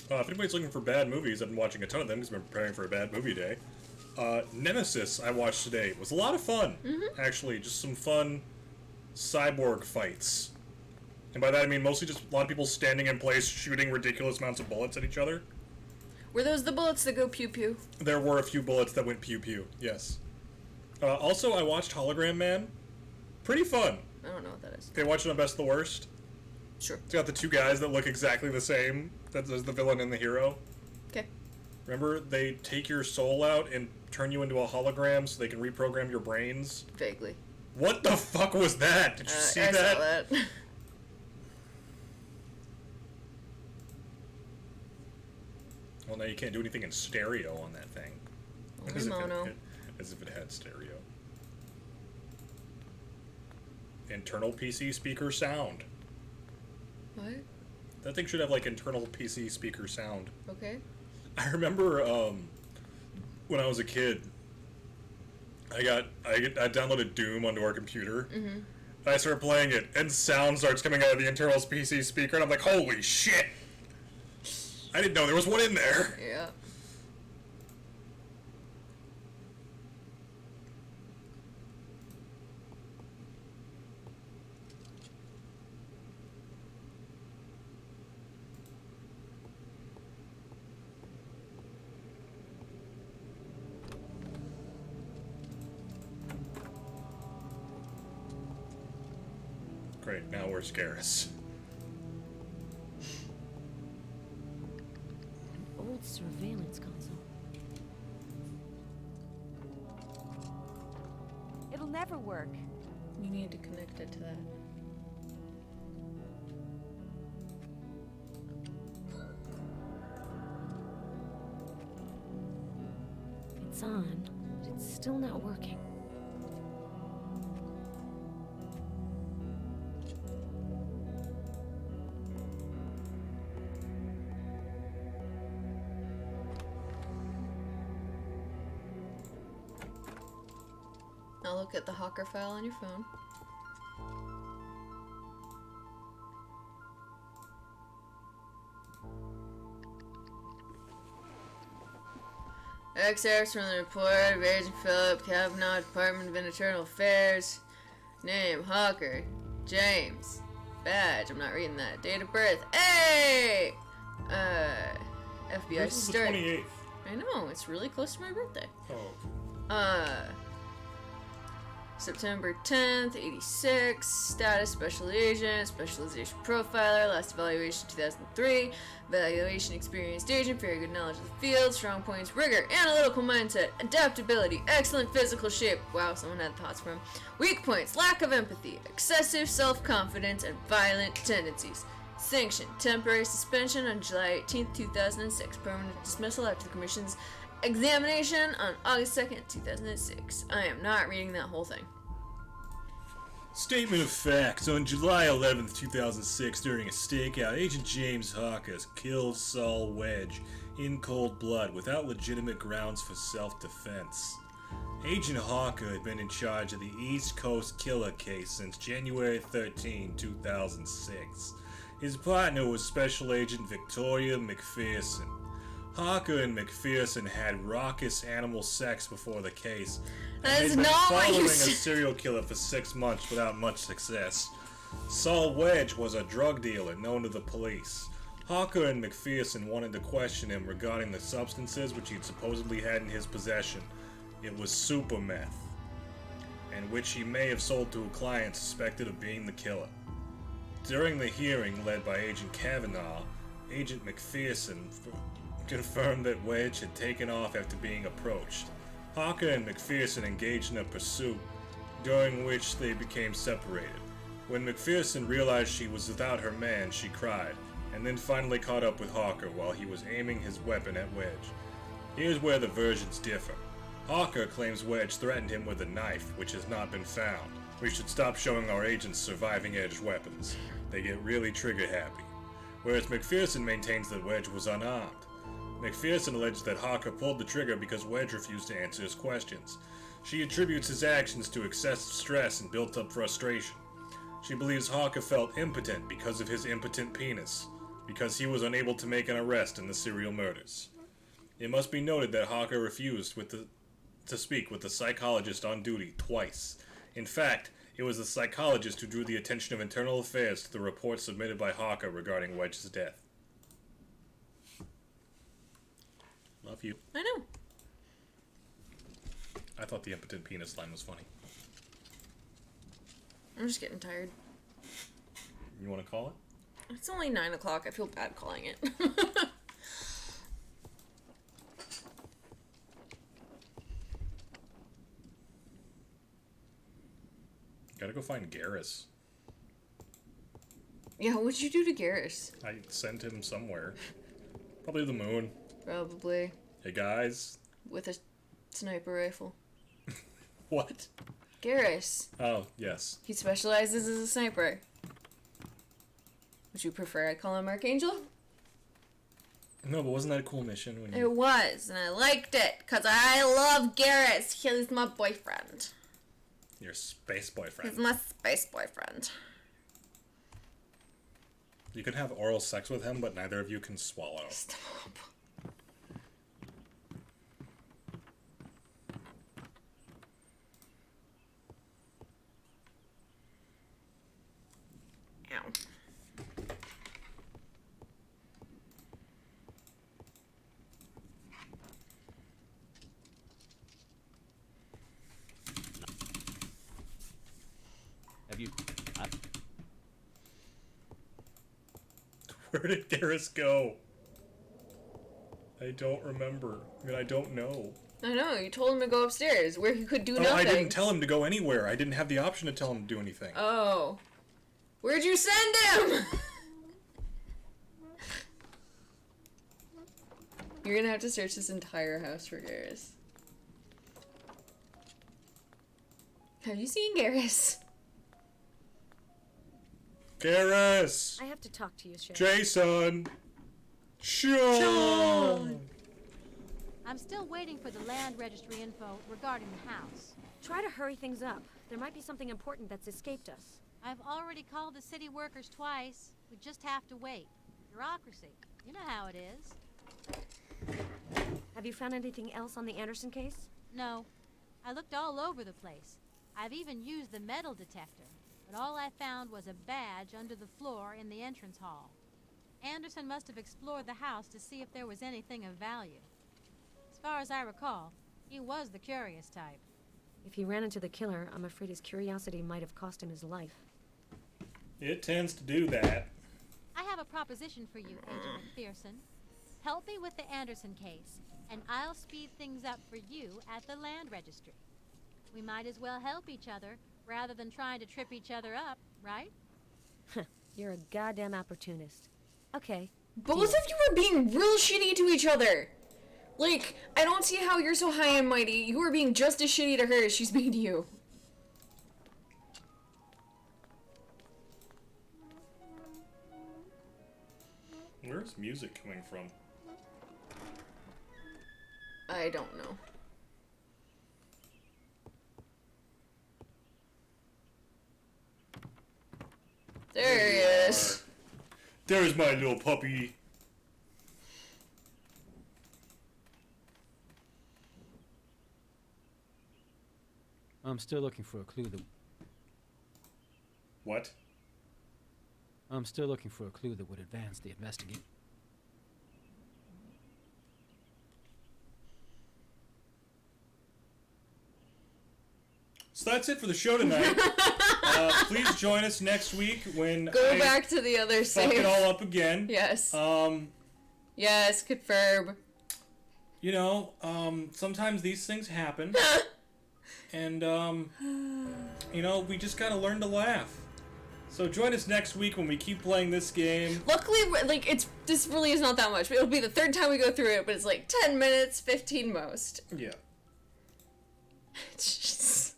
If anybody's looking for bad movies, I've been watching a ton of them because I've been preparing for a bad movie day. Nemesis, I watched today. It was a lot of fun, actually. Just some fun cyborg fights. And by that I mean mostly just a lot of people standing in place shooting ridiculous amounts of bullets at each other. Were those the bullets that go pew pew? There were a few bullets that went pew pew, yes. Also, I watched Hologram Man. Pretty fun. I don't know what that is. Okay, watch it on Best of the Worst. Sure. It's got the two guys that look exactly the same. That's the villain and the hero. Okay. Remember, they take your soul out and turn you into a hologram so they can reprogram your brains? Vaguely. What the fuck was that? Did you see I that? saw that. Well, now you can't do anything in stereo on that thing. Only mono. As if it had stereo. Internal PC speaker sound. What? That thing should have, like, internal PC speaker sound. Okay. I remember, when I was a kid, I downloaded Doom onto our computer. Mm-hmm. And I started playing it, and sound starts coming out of the internal PC speaker, and I'm like, holy shit! I didn't know there was one in there. Yeah. Great, now where's Garrus? An old surveillance console. It'll never work. You need to connect it to that. It's on, but it's still not working. Now look at the Hawker file on your phone. Excerpts from the report of Agent Philip Kavanaugh, Department of Internal Affairs. Name, Hawker. James. Badge, I'm not reading that. Date of birth. Hey! FBI This is the start. 28th. I know, it's really close to my birthday. Oh. September 10th, 86, status special agent, specialization profiler, last evaluation 2003, evaluation experienced agent, very good knowledge of the field, strong points, rigor, analytical mindset, adaptability, excellent physical shape, wow, someone had thoughts for him, weak points, lack of empathy, excessive self-confidence, and violent tendencies. Sanction, temporary suspension on July 18th, 2006, permanent dismissal after the commission's examination on August 2nd, 2006. I am not reading that whole thing. Statement of facts. On July 11th, 2006, during a stakeout, Agent James Hawker killed Saul Wedge in cold blood without legitimate grounds for self-defense. Agent Hawker had been in charge of the East Coast Killer case since January 13, 2006. His partner was Special Agent Victoria McPherson. Hawker and McPherson had raucous animal sex before the case. That is they'd been not what following you a said. serial killer for 6 months without much success. Saul Wedge was a drug dealer known to the police. Hawker and McPherson wanted to question him regarding the substances which he'd supposedly had in his possession. It was super meth, and which he may have sold to a client suspected of being the killer. During the hearing led by Agent Kavanaugh, Agent McPherson confirmed that Wedge had taken off after being approached. Hawker and McPherson engaged in a pursuit. during which they became separated. When McPherson realized she was without her man, she cried, and then finally caught up with Hawker while he was aiming his weapon at Wedge. Here's where the versions differ. Hawker claims Wedge threatened him with a knife, which has not been found. We should stop showing our agents surviving-edge weapons. They get really trigger-happy. Whereas McPherson maintains that Wedge was unarmed. McPherson alleged that Hawker pulled the trigger because Wedge refused to answer his questions. She attributes his actions to excessive stress and built-up frustration. She believes Hawker felt impotent because of his impotent penis, because he was unable to make an arrest in the serial murders. It must be noted that Hawker refused to speak with the psychologist on duty twice. In fact, it was the psychologist who drew the attention of Internal Affairs to the report submitted by Hawker regarding Wedge's death. Love you. I know. I thought the impotent penis line was funny. I'm just getting tired. You want to call it? It's only 9 o'clock. I feel bad calling it. Gotta go find Garrus. Yeah, what'd you do to Garrus? I sent him somewhere. Probably the moon. Probably. Hey guys. With a sniper rifle. What? Garrus. Oh, yes. He specializes as a sniper. Would you prefer I call him Archangel? No, but wasn't that a cool mission? When you... It was, and I liked it, because I love Garrus. He's my boyfriend. Your space boyfriend. He's my space boyfriend. You can have oral sex with him, but neither of you can swallow. Stop. Ow. Have you... Where did Garrus go? I don't remember. I mean, I don't know. I know, you told him to go upstairs, where he could do nothing. I didn't tell him to go anywhere. I didn't have the option to tell him to do anything. Oh. Where'd you send him? You're gonna have to search this entire house for Garrus. Have you seen Garrus? Garrus! I have to talk to you, Sheriff. Jason! Sean! I'm still waiting for the land registry info regarding the house. Try to hurry things up. There might be something important that's escaped us. I've already called the city workers twice. We just have to wait. Bureaucracy. You know how it is. Have you found anything else on the Anderson case? No. I looked all over the place. I've even used the metal detector. But all I found was a badge under the floor in the entrance hall. Anderson must have explored the house to see if there was anything of value. As far as I recall, he was the curious type. If he ran into the killer, I'm afraid his curiosity might have cost him his life. It tends to do that. I have a proposition for you, Agent McPherson. Help me with the Anderson case, and I'll speed things up for you at the land registry. We might as well help each other rather than trying to trip each other up, right? You're a goddamn opportunist. Okay. Both of you are being real shitty to each other. Like, I don't see how you're so high and mighty. You are being just as shitty to her as she's being to you. Where's music coming from? I don't know. There he is. There's my little puppy. I'm still looking for a clue that... What? I'm still looking for a clue that would advance the investigation. So that's it for the show tonight. Please join us next week when Go back to the other fuck safe. it all up again. Yes. Um, Yes, confirm. you know, sometimes these things happen. And, you know, we just gotta learn to laugh. So join us next week when we keep playing this game. Luckily, like, this really is not that much. It'll be the third time we go through it, but it's like 10 minutes, 15 most. Yeah. Jeez.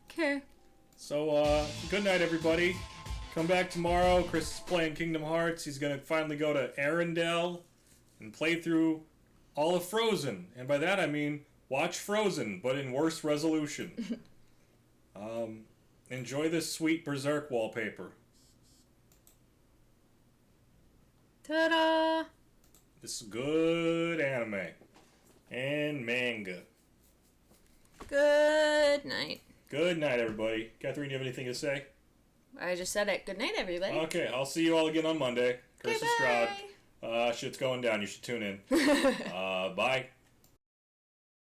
Okay. So, good night, everybody. Come back tomorrow. Chris is playing Kingdom Hearts. He's gonna finally go to Arendelle and play through all of Frozen. And by that I mean watch Frozen, but in worse resolution. Enjoy this sweet Berserk wallpaper. Ta-da! This is good anime. And manga. Good night. Good night, everybody. Kathrene, do you have anything to say? I just said it. Good night, everybody. Okay, I'll see you all again on Monday. Curse of Strahd. Goodbye. Shit's going down. You should tune in. Bye.